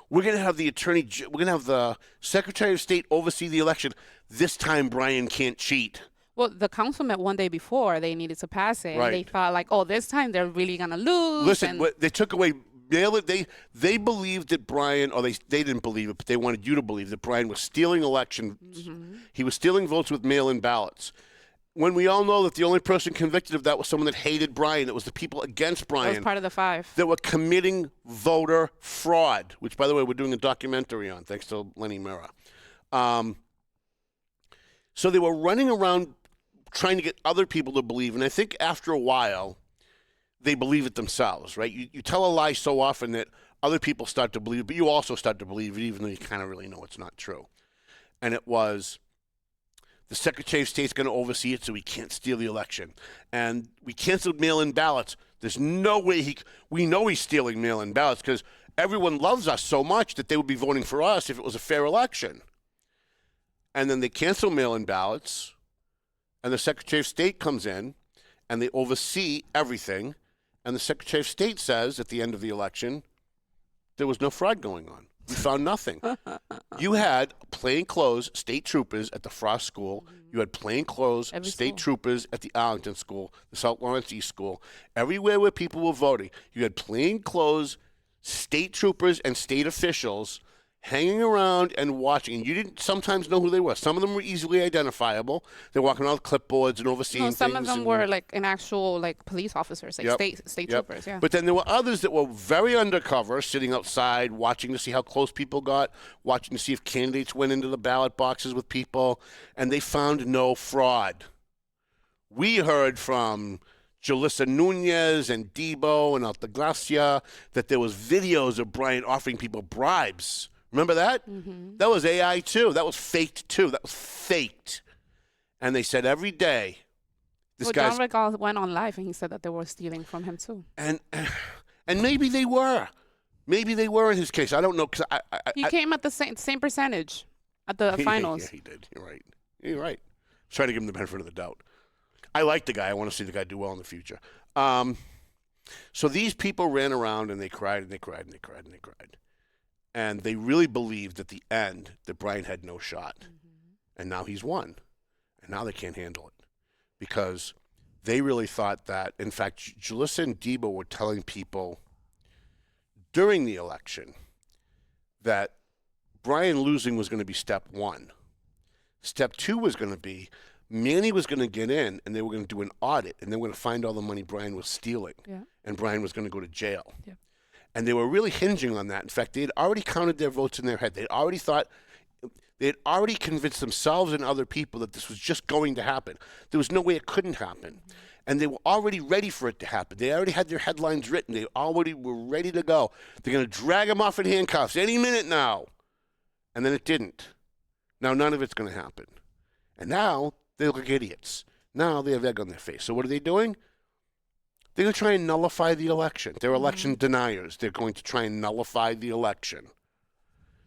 we're going to have the Secretary of State oversee the election. This time Brian can't cheat. well, the council met one day before they needed to pass it. Right. And they thought like, this time they're really gonna lose. Listen, and they took away mail. They believed that Brian, or they didn't believe it, but they wanted you to believe that Brian was stealing elections. He was stealing votes with mail-in ballots. When we all know that the only person convicted of that was someone that hated Brian. It was the people against that Brian was part of the 5. that were committing voter fraud, which, by the way, we're doing a documentary on, thanks to Lenny Mira. So they were running around trying to get other people to believe, and I think after a while, they believe it themselves, right? You tell a lie so often that other people start to believe it, but you also start to believe it even though you kind of really know it's not true. And it was, the Secretary of State's going to oversee it so he can't steal the election. And we canceled mail-in ballots. There's no way we know he's stealing mail-in ballots because everyone loves us so much that they would be voting for us if it was a fair election. And then they cancel mail-in ballots, and the Secretary of State comes in, and they oversee everything. And the Secretary of State says at the end of the election, there was no fraud going on. We found nothing. You had plainclothes state troopers at the Frost School. You had plainclothes state troopers at the Arlington School, the South Lawrence East School. Everywhere where people were voting, you had plainclothes state troopers and state officials hanging around and watching. And you didn't sometimes know who they were. Some of them were easily identifiable. They're walking around with clipboards and overseeing things. Some of them were like an actual like police officers, like state troopers. Yeah. But then there were others that were very undercover, sitting outside, watching to see how close people got, watching to see if candidates went into the ballot boxes with people, and they found no fraud. We heard from Jalissa Nunez and Debo and Altagracia that there was videos of Brian offering people bribes. Remember that? Mm-hmm. That was AI too. That was faked too. That was faked. And they said every day, John Regal went on live and he said that they were stealing from him too. And maybe they were. Maybe they were in his case. I don't know. Cause he came at the same percentage at the finals. Yeah, he did. You're right. You're right. I was trying to give him the benefit of the doubt. I like the guy. I want to see the guy do well in the future. So these people ran around and they cried and they cried and they cried and they cried. And they really believed at the end that Brian had no shot. Mm-hmm. And now he's won. And now they can't handle it. Because they really thought that, in fact, Jalissa and Debo were telling people during the election that Brian losing was going to be step one. Step two was going to be Manny was going to get in and they were going to do an audit and they were going to find all the money Brian was stealing. Yeah. And Brian was going to go to jail. Yeah. And they were really hinging on that. In fact, they had already counted their votes in their head. They had already convinced themselves and other people that this was just going to happen. There was no way it couldn't happen. Mm-hmm. And they were already ready for it to happen. They already had their headlines written. They already were ready to go. They're going to drag him off in handcuffs any minute now. And then it didn't. Now none of it's going to happen. And now they look like idiots. Now they have egg on their face. So what are they doing? They're going to try and nullify the election. They're election deniers. They're going to try and nullify the election.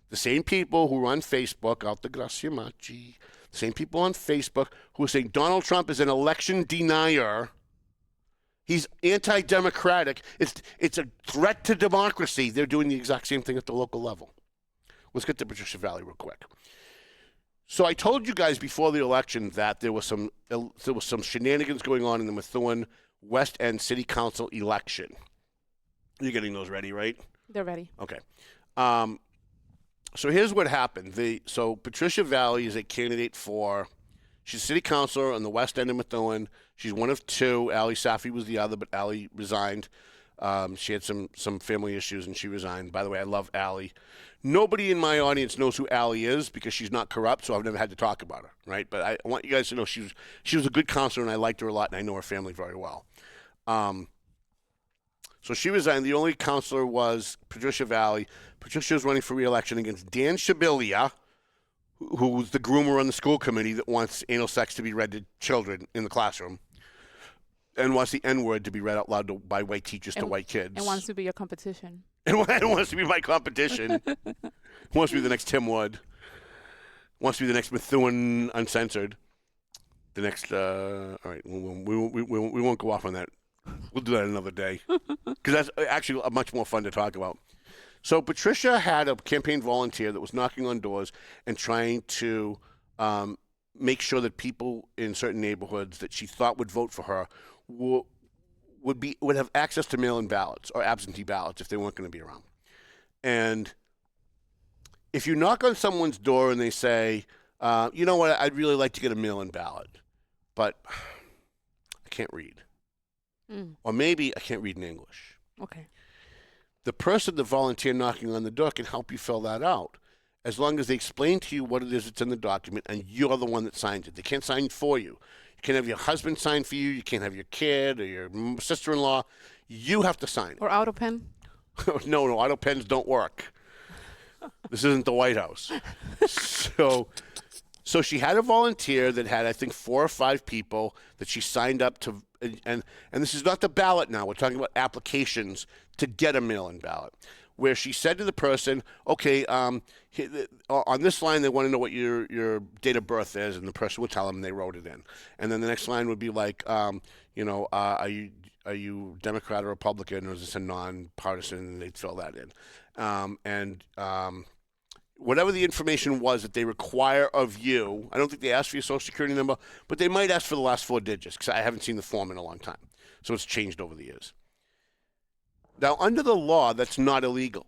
The same people who are on Facebook, Altagracia Machi, the same people on Facebook who are saying Donald Trump is an election denier. He's anti-democratic. It's a threat to democracy. They're doing the exact same thing at the local level. Let's get to Patricia Valley real quick. So I told you guys before the election that there was some shenanigans going on in the Methuen West End City Council election. You're getting those ready, right? They're ready. Okay. So here's what happened. So Patricia Valley is a candidate she's city councilor on the West End of Methuen. She's one of two. Allie Safi was the other, but Allie resigned. She had some family issues, and she resigned. By the way, I love Allie. Nobody in my audience knows who Allie is because she's not corrupt, so I've never had to talk about her, right? But I want you guys to know she was a good counselor, and I liked her a lot, and I know her family very well. So she resigned. The only counselor was Patricia Valley. Patricia was running for re-election against Dan Shabilia, who's the groomer on the school committee that wants anal sex to be read to children in the classroom and wants the N-word to be read out loud by white teachers to white kids. And wants to be your competition. And wants to be my competition. Wants to be the next Tim Wood. Wants to be the next Methuen Uncensored. The next, all right, we won't go off on that. We'll do that another day. Because that's actually much more fun to talk about. So Patricia had a campaign volunteer that was knocking on doors and trying to make sure that people in certain neighborhoods that she thought would vote for her would have access to mail-in ballots or absentee ballots if they weren't going to be around. And if you knock on someone's door and they say, you know what, I'd really like to get a mail-in ballot, but I can't read. Or maybe I can't read in English. Okay. The person, the volunteer knocking on the door, can help you fill that out as long as they explain to you what it is that's in the document and you're the one that signs it. They can't sign for you. You can't have your husband sign for you. You can't have your kid or your sister-in-law. You have to sign it. Or auto pen? No, auto pens don't work. This isn't the White House. So she had a volunteer that had, I think, 4 or 5 people that she signed up to, and this is not the ballot now. We're talking about applications to get a mail-in ballot. where she said to the person, okay, on this line, they want to know what your date of birth is, and the person would tell them, and they wrote it in. And then the next line would be like, are you Democrat or Republican, or is this a nonpartisan? And they'd fill that in. Whatever the information was that they require of you, I don't think they ask for your Social Security number, but they might ask for the last 4 digits, because I haven't seen the form in a long time. So it's changed over the years. Now, under the law, that's not illegal.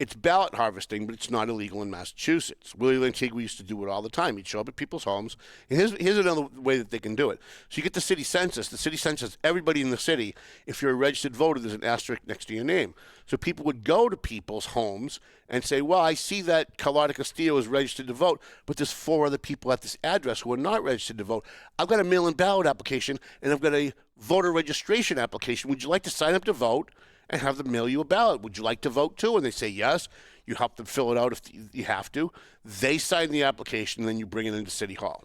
It's ballot harvesting, but it's not illegal in Massachusetts. Willie Lantigua used to do it all the time. He'd show up at people's homes. And here's another way that they can do it. So you get the city census. The city census, everybody in the city, if you're a registered voter, there's an asterisk next to your name. So people would go to people's homes and say, well, I see that Carlotta Castillo is registered to vote, but there's 4 other people at this address who are not registered to vote. I've got a mail-in ballot application, and I've got a voter registration application. Would you like to sign up to vote and have them mail you a ballot? Would you like to vote too? And they say yes. You help them fill it out if you have to. They sign the application, and then you bring it into City Hall.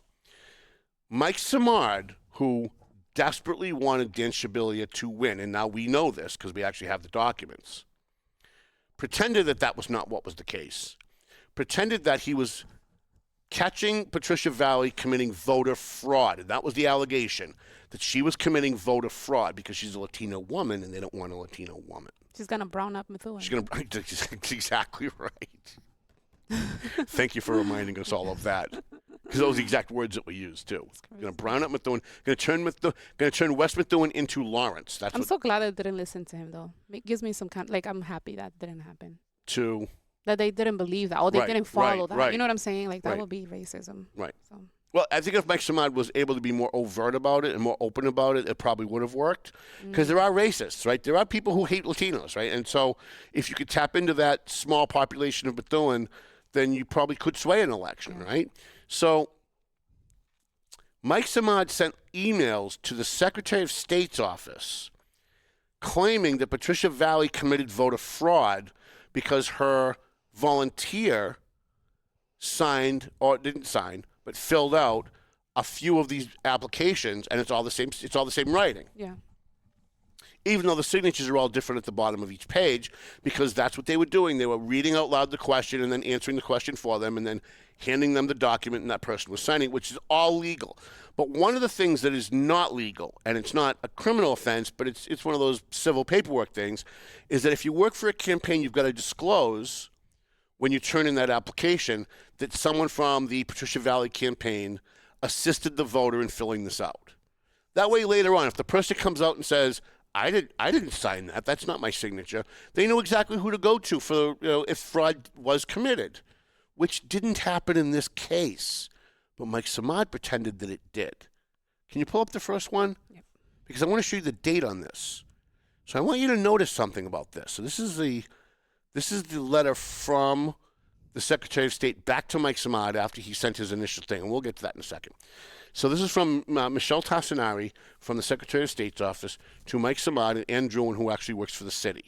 Mike Simard, who desperately wanted Dan Shabilia to win, and now we know this because we actually have the documents, pretended that that was not what was the case, pretended that he was catching Patricia Valley committing voter fraud, and that was the allegation, that she was committing voter fraud because she's a Latino woman, and they don't want a Latino woman. She's going to brown up Methuen. She's going to, that's exactly right. Thank you for reminding us all of that, because those are the exact words that we use too. Going to brown up Methuen, going to turn West Methuen into Lawrence. I'm so glad I didn't listen to him though. It gives me some kind, like, I'm happy that didn't happen. That they didn't believe that, or they didn't follow that. Right. You know what I'm saying? Like, that would be racism. Right. So. Well, I think if Mike Simard was able to be more overt about it and more open about it, it probably would have worked. Because there are racists, right? There are people who hate Latinos, right? And so if you could tap into that small population of Methuen, then you probably could sway an election, right? So Mike Simard sent emails to the Secretary of State's office claiming that Patricia Valley committed voter fraud because her volunteer signed, or didn't sign, but filled out a few of these applications, and it's all the same writing. Yeah. Even though the signatures are all different at the bottom of each page, because that's what they were doing. They were reading out loud the question and then answering the question for them and then handing them the document, and that person was signing, which is all legal. But one of the things that is not legal, and it's not a criminal offense, but it's one of those civil paperwork things, is that if you work for a campaign, you've got to disclose when you turn in that application that someone from the Patricia Valley campaign assisted the voter in filling this out. That way later on, if the person comes out and says, I didn't sign that, that's not my signature, they know exactly who to go to for if fraud was committed, which didn't happen in this case. But Mike Simard pretended that it did. Can you pull up the first one? Yep. Because I want to show you the date on this. So I want you to notice something about this. So this is the letter from the Secretary of State back to Mike Simard after he sent his initial thing, and we'll get to that in a second. So this is from Michelle Tassinari from the Secretary of State's office to Mike Simard and Ann Druin, who actually works for the city.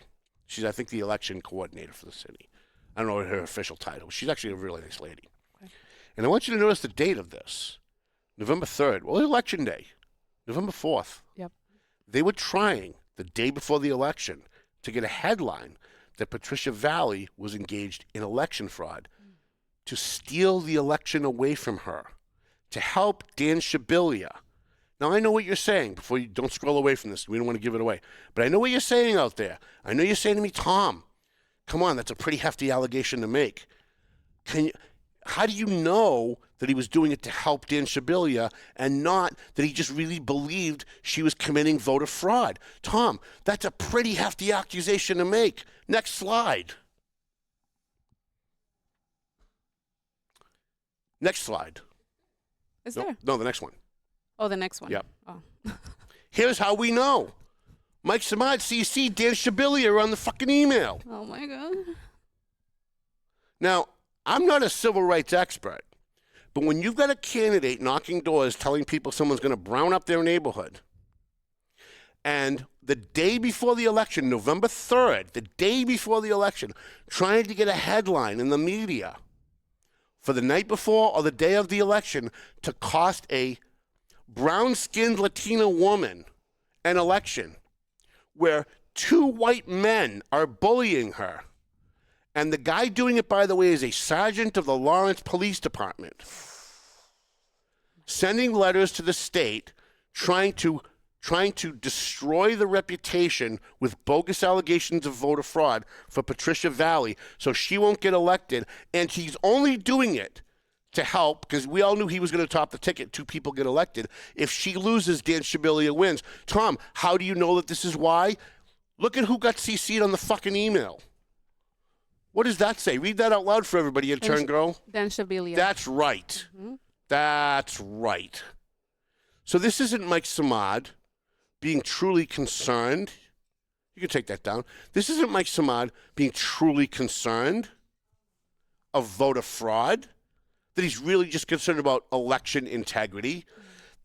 She's, I think, the election coordinator for the city. I don't know her official title. She's actually a really nice lady. Okay. And I want you to notice the date of this. November 3rd. Well, election day. November 4th. Yep. They were trying, the day before the election, to get a headline that Patricia Valley was engaged in election fraud to steal the election away from her, to help Dan Shabilia. Now, I know what you're saying. Before you don't scroll away from this, we don't want to give it away. But I know what you're saying out there. I know you're saying to me, Tom, come on, that's a pretty hefty allegation to make. How do you know that he was doing it to help Dan Shabilia and not that he just really believed she was committing voter fraud? Tom, that's a pretty hefty accusation to make. Next slide. Next slide. Is there? No, the next one. Oh, the next one. Yep. Oh. Here's how we know. Mike Simard, CC, Dan Shabilia on the fucking email. Oh, my God. Now, I'm not a civil rights expert, but when you've got a candidate knocking doors telling people someone's going to brown up their neighborhood, and the day before the election, November 3rd, the day before the election, trying to get a headline in the media for the night before or the day of the election to cost a brown-skinned Latina woman an election, where 2 white men are bullying her. And the guy doing it, by the way, is a sergeant of the Lawrence Police Department, sending letters to the state trying to destroy the reputation with bogus allegations of voter fraud for Patricia Valley so she won't get elected. And he's only doing it to help, because we all knew he was going to top the ticket, 2 people get elected. If she loses, Dan Shabilia wins. Tom, how do you know that this is why? Look at who got CC'd on the fucking email. What does that say? Read that out loud for everybody, intern girl. Dan Shabilia. That's right. Mm-hmm. That's right. So this isn't Mike Samad being truly concerned. You can take that down. This isn't Mike Samad being truly concerned of voter fraud, that he's really just concerned about election integrity.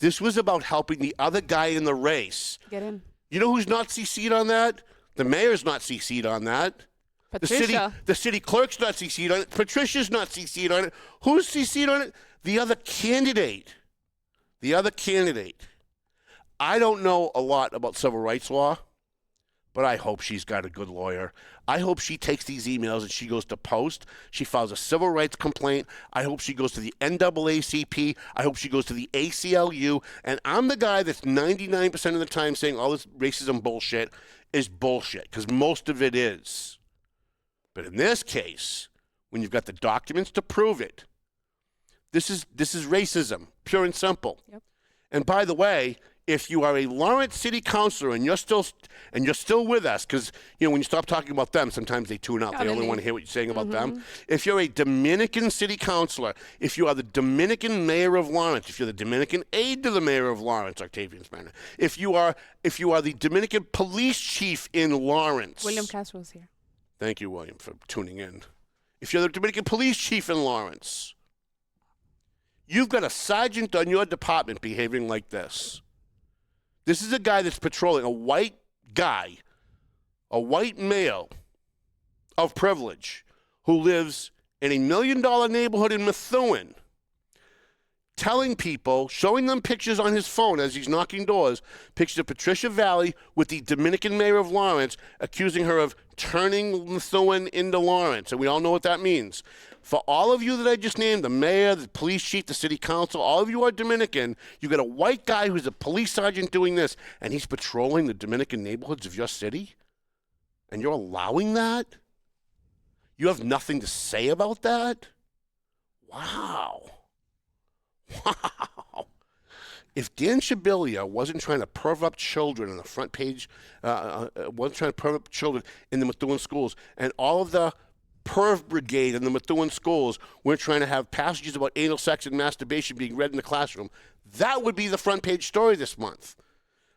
This was about helping the other guy in the race. Get in. You know who's not CC'd on that? The mayor's not CC'd on that. Patricia. The city clerk's not CC'd on it. Patricia's not CC'd on it. Who's CC'd on it? The other candidate. The other candidate. I don't know a lot about civil rights law, but I hope she's got a good lawyer. I hope she takes these emails and she goes to Post. She files a civil rights complaint. I hope she goes to the NAACP. I hope she goes to the ACLU. And I'm the guy that's 99% of the time saying all this racism bullshit is bullshit, because most of it is. But in this case, when you've got the documents to prove it, this is racism, pure and simple. Yep. And by the way, if you are a Lawrence City Councilor and you're still with us, because when you stop talking about them, sometimes they tune out. They only want to hear what you're saying about them. If you're a Dominican City Councilor, if you are the Dominican Mayor of Lawrence, if you're the Dominican aide to the Mayor of Lawrence, Octavian Spanner, if you are the Dominican Police Chief in Lawrence, William Castro's here. Thank you, William, for tuning in. If you're the Dominican Police Chief in Lawrence, you've got a sergeant on your department behaving like this. This is a guy that's patrolling, a white guy, a white male of privilege who lives in a $1 million neighborhood in Methuen, telling people, showing them pictures on his phone as he's knocking doors, pictures of Patricia Valley with the Dominican mayor of Lawrence, accusing her of turning Methuen into Lawrence. And we all know what that means. For all of you that I just named, the mayor, the police chief, the city council, all of you are Dominican. You got a white guy who's a police sergeant doing this, and he's patrolling the Dominican neighborhoods of your city? And you're allowing that? You have nothing to say about that? Wow. Wow. If Dan Shabilia wasn't trying to perv up children on the front page, wasn't trying to perv up children in the Methuen schools, and all of the perv brigade in the Methuen schools weren't trying to have passages about anal sex and masturbation being read in the classroom, that would be the front page story this month.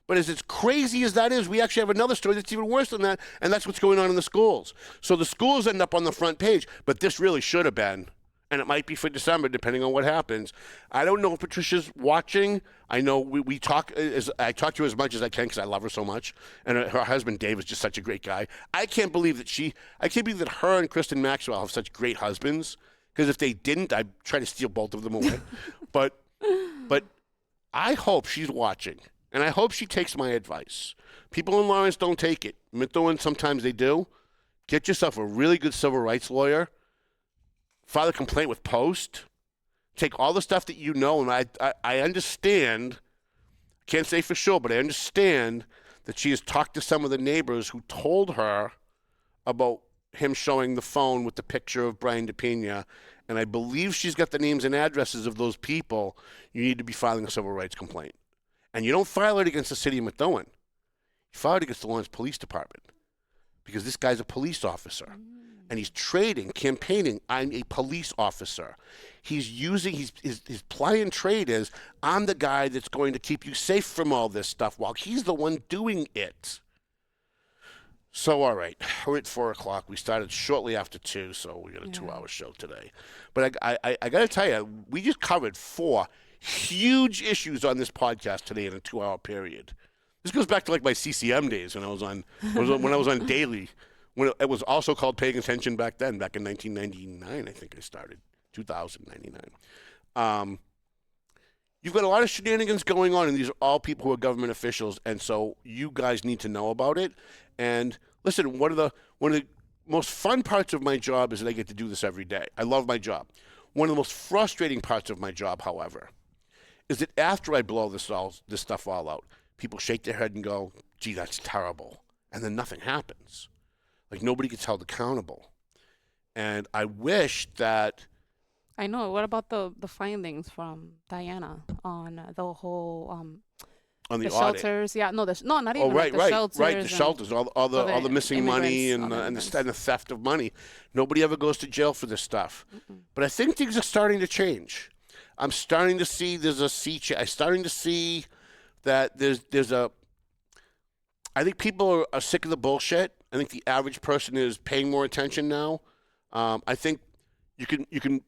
But as crazy as that is, we actually have another story that's even worse than that, and that's what's going on in the schools. So the schools end up on the front page, but this really should have been. And it might be for December, depending on what happens. I don't know if Patricia's watching. I know we talk. I talk to her as much as I can because I love her so much. And her husband, Dave, is just such a great guy. I can't believe that her and Kristen Maxwell have such great husbands. Because if they didn't, I'd try to steal both of them away. but I hope she's watching. And I hope she takes my advice. People in Lawrence don't take it. Methuen, sometimes they do. Get yourself a really good civil rights lawyer. File a complaint with Post. Take all the stuff that you know, and I understand, can't say for sure, but I understand that she has talked to some of the neighbors who told her about him showing the phone with the picture of Brian DePena, and I believe she's got the names and addresses of those people. You need to be filing a civil rights complaint. And you don't file it against the city of Methuen. You file it against the Lawrence Police Department, because this guy's a police officer. And he's campaigning, I'm a police officer. He's using, his ply and trade is, I'm the guy that's going to keep you safe from all this stuff while he's the one doing it. So, all right, we're at 4 o'clock. We started shortly after 2, so we got a 2-hour show today. But I got to tell you, we just covered 4 huge issues on this podcast today in a 2-hour period. This goes back to like my CCM days when I was on Daily. When it was also called Paying Attention back then, back in 1999, I think I started, 2099. You've got a lot of shenanigans going on, and these are all people who are government officials, and so you guys need to know about it. And listen, one of the most fun parts of my job is that I get to do this every day. I love my job. One of the most frustrating parts of my job, however, is that after I blow this stuff all out, people shake their head and go, gee, that's terrible. And then nothing happens. Like, nobody gets held accountable. And I wish that... I know. What about the findings from Diana on the whole... on the shelters, yeah, not even right, the shelters. Right, the shelters, all the missing money and the theft of money. Nobody ever goes to jail for this stuff. But I think things are starting to change. I'm starting to see there's a sea change. I'm starting to see that there's a. I think people are sick of the bullshit. I think the average person is paying more attention now. I think you can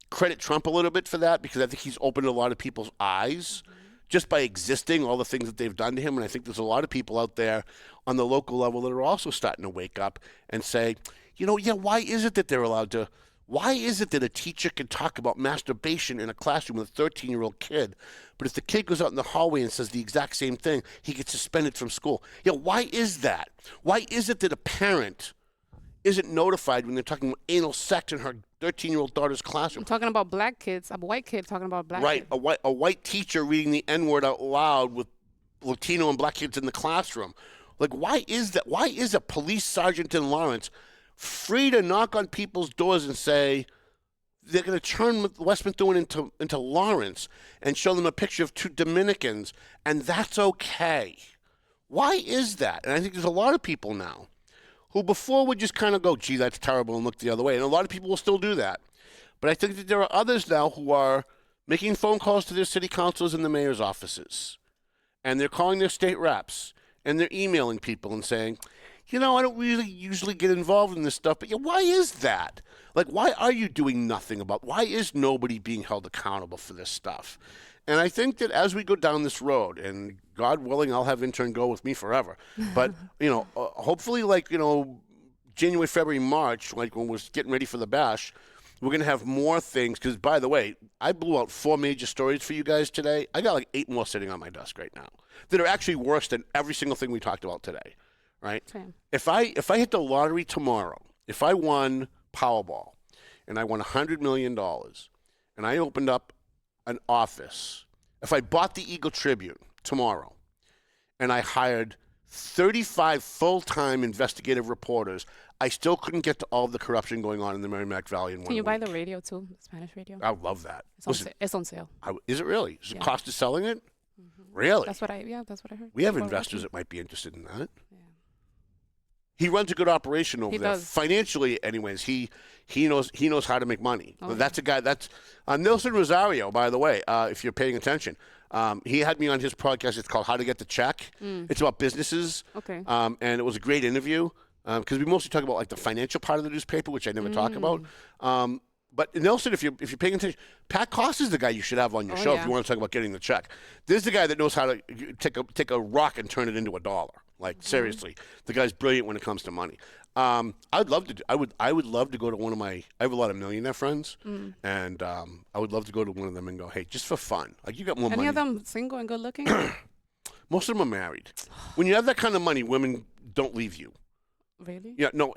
credit Trump a little bit for that, because I think he's opened a lot of people's eyes. Just by existing, all the things that they've done to him. And I think there's a lot of people out there on the local level that are also starting to wake up and say, why is it that they're allowed to, why is it that a teacher can talk about masturbation in a classroom with a 13-year-old kid, but if the kid goes out in the hallway and says the exact same thing, he gets suspended from school? Why is that? Why is it that a parent isn't notified when they're talking about anal sex in her 13-year-old daughter's classroom? I'm talking about black kids, a white kid talking about black kids. Right, a white teacher reading the N-word out loud with Latino and black kids in the classroom. Like, why is that? Why is a police sergeant in Lawrence free to knock on people's doors and say they're going to turn West Methuen into Lawrence and show them a picture of two Dominicans, and that's okay? Why is that? And I think there's a lot of people now who before would just kind of go, gee, that's terrible, and look the other way. And a lot of people will still do that. But I think that there are others now who are making phone calls to their city councilors and the mayor's offices. And they're calling their state reps. And they're emailing people and saying, I don't really usually get involved in this stuff, but why is that? Like, why are you doing nothing about it? Why is nobody being held accountable for this stuff? And I think that as we go down this road, and God willing, I'll have intern go with me forever. But, hopefully, January, February, March, like when we're getting ready for the bash, we're going to have more things. Because, by the way, I blew out 4 major stories for you guys today. I got like 8 more sitting on my desk right now that are actually worse than every single thing we talked about today, right? Same. If I hit the lottery tomorrow, if I won Powerball and I won $100 million and I opened up an office, if I bought the Eagle Tribune tomorrow and I hired 35 full-time investigative reporters, I still couldn't get to all of the corruption going on in the Merrimack Valley in 1 week. Can you buy the radio too, the Spanish radio? I would love that. It's on sale. Is it really? Is it cost of selling it? Mm-hmm. Really? That's what I heard. We have investors that might be interested in that. Yeah. He runs a good operation over there. Does. Financially, anyways, he knows how to make money. That's a guy. That's Nelson Rosario, by the way. If you're paying attention, he had me on his podcast. It's called How to Get the Check. It's about businesses. Okay. And it was a great interview because we mostly talk about like the financial part of the newspaper, which I never talk about. But Nelson, if you're paying attention, Pat Costa is the guy you should have on your show if you want to talk about getting the check. This is the guy that knows how to take a rock and turn it into $1. Like seriously, the guy's brilliant when it comes to money. I'd love to. I would love to go to one of my. I have a lot of millionaire friends, and I would love to go to one of them and go, hey, just for fun. Like you got more money. Any of them single and good looking? Most of them are married. When you have that kind of money, women don't leave you. Really? Yeah, no.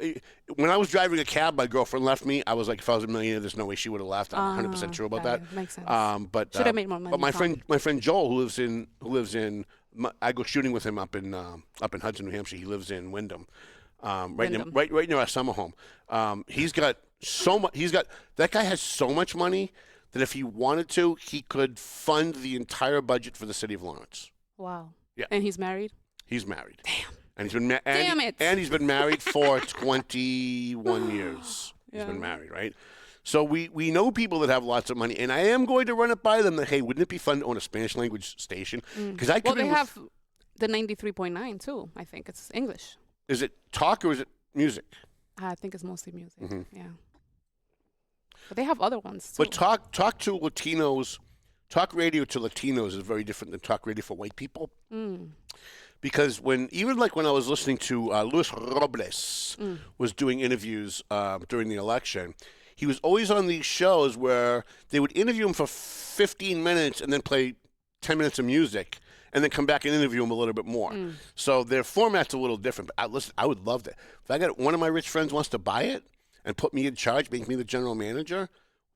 When I was driving a cab, my girlfriend left me. I was like, if I was a millionaire, there's no way she would have left. I'm 100% sure about that. Makes sense. But should have made more money. But my friend Joel, who lives in, I go shooting with him up in Hudson, New Hampshire. He lives in Wyndham, right near our summer home. He's got so much. That guy has so much money that if he wanted to, he could fund the entire budget for the city of Lawrence. Wow. Yeah. And he's married? He's married. Damn. And he's been Damn it. And he's been married for 21 years. He's been married, right? So we know people that have lots of money, and I am going to run it by them that, hey, wouldn't it be fun to own a Spanish language station? Because they have the 93.9 too. I think it's English. Is it talk or is it music? I think it's mostly music. Yeah. But they have other ones too. But talk to Latinos. Talk radio to Latinos is very different than talk radio for white people. Because when I was listening to Luis Robles was doing interviews during the election, he was always on these shows where they would interview him for 15 minutes and then play 10 minutes of music. and then come back and interview them a little bit more. So their format's a little different. But listen, I would love that. If I got one of my rich friends wants to buy it and put me in charge, make me the general manager,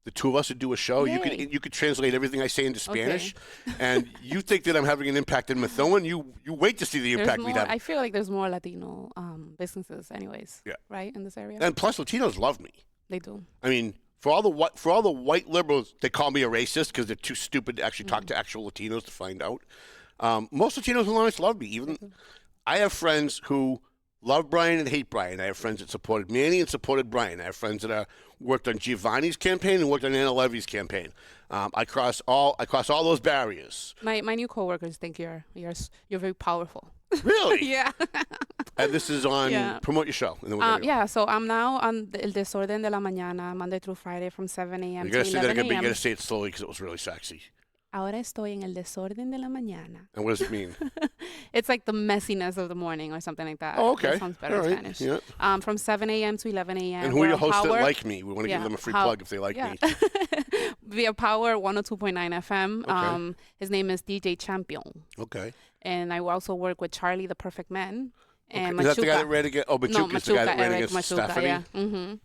the two of us would do a show. Yay. You could translate everything I say into Spanish, and you think that I'm having an impact in Methuen. You wait to see the impact we'd have. I feel like there's more Latino businesses, anyways. Yeah. Right in this area. And plus, Latinos love me. They do. I mean, for all the white liberals, they call me a racist because they're too stupid to actually talk to actual Latinos to find out. Most Latinos in Lawrence love me. Even I have friends who love Brian and hate Brian. I have friends that supported Manny and supported Brian. I have friends that worked on Giovanni's campaign and worked on Anna Levy's campaign. I cross all those barriers. My new coworkers think you're very powerful. Really? Yeah. And this is on promote your show. And then we're yeah, so I'm now on El Desorden de la Mañana, Monday through Friday from 7 a.m. to 11 a.m. You gotta say it slowly because it was really sexy. Ahora estoy en el desorden de la mañana. And what does it mean? It's like the messiness of the morning or something like that. Oh, okay. That sounds better in Spanish. Yeah. From 7 a.m. to 11 a.m. And who are your hosts that like me? We want to give them a free plug if they like me. Via Power 102.9 FM. Okay. His name is DJ Champion. Okay. And I also work with Charlie, the Perfect Man. And Is that the guy that ran against? Oh, Machuca's no, the guy that ran Eric against Machuca, Stephanie. Yeah. Mm-hmm.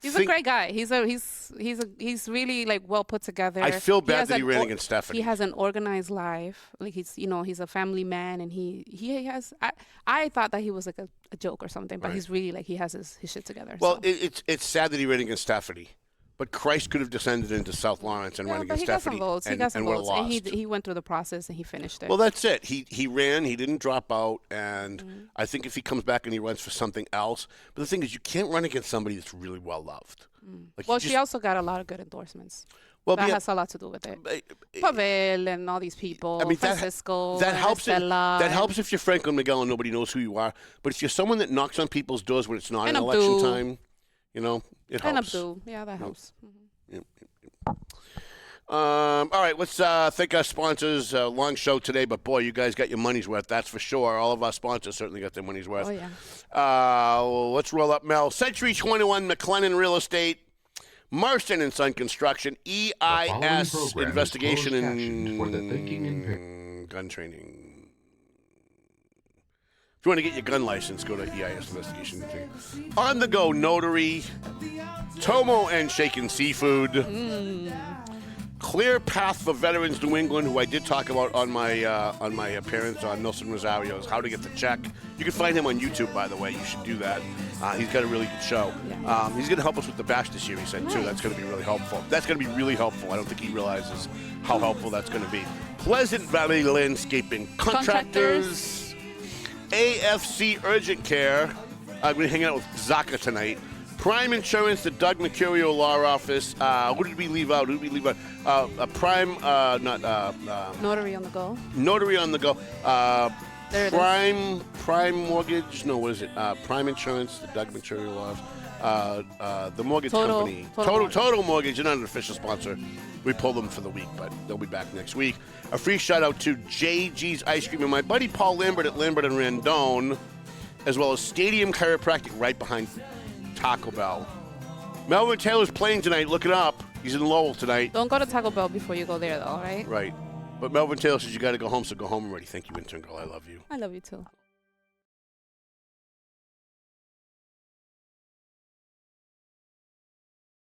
He's a great guy. He's really like well put together. I feel bad that he ran against Stephanie. He has an organized life. Like he's a family man, and he has. I thought that he was like a joke or something, but he's really like he has his shit together. Well, so. it's sad that he ran against Stephanie. But Christ could have descended into South Lawrence and run against Stephanie. He got some votes. Lost. And he went through the process and he finished it. Well, that's it. He ran. He didn't drop out. And I think if he comes back and he runs for something else. But the thing is, you can't run against somebody that's really well loved. Well, she also got a lot of good endorsements. Well, that has a lot to do with it. Pavel and all these people. I mean, Francisco. That helps. That helps if you're Franklin Miguel and nobody knows who you are. But if you're someone that knocks on people's doors when it's not an election time, it helps. And Abdul. Yeah, that helps. All right, let's thank our sponsors. Long show today, but boy, you guys got your money's worth, that's for sure. All of our sponsors certainly got their money's worth. Oh, yeah. Let's roll up, Mel. Century 21 McLennan Real Estate, Marston and Son Construction, EIS Investigation and Gun Training. If you want to get your gun license, go to EIS Investigation. On the Go Notary, Tomo and Shaken Seafood, Clear Path for Veterans New England, who I did talk about on my appearance on Nelson Rosario's How to Get the Check. You can find him on YouTube, by the way. You should do that. He's got a really good show. He's going to help us with the bash this year, he said, too. That's going to be really helpful. That's going to be really helpful. I don't think he realizes how helpful that's going to be. Pleasant Valley Landscaping Contractors. AFC Urgent Care. I'm going to hang out with Zaka tonight. Prime Insurance, the Doug Mercurio Law Office. Who did we leave out? Prime, Notary on the Go. Notary on the Go. There Prime Mortgage. No, what is it? Prime Insurance, the Doug Mercurio Law Office. The mortgage company. Total Mortgage. You're not an official sponsor. We pulled them for the week, but they'll be back next week. A free shout out to JG's Ice Cream and my buddy Paul Lambert at Lambert and Randone, as well as Stadium Chiropractic right behind Taco Bell. Melvin Taylor's playing tonight. Look it up. He's in Lowell tonight. Don't go to Taco Bell before you go there, though, right? Right. But Melvin Taylor says you got to go home, so go home already. Thank you, intern girl. I love you. I love you, too.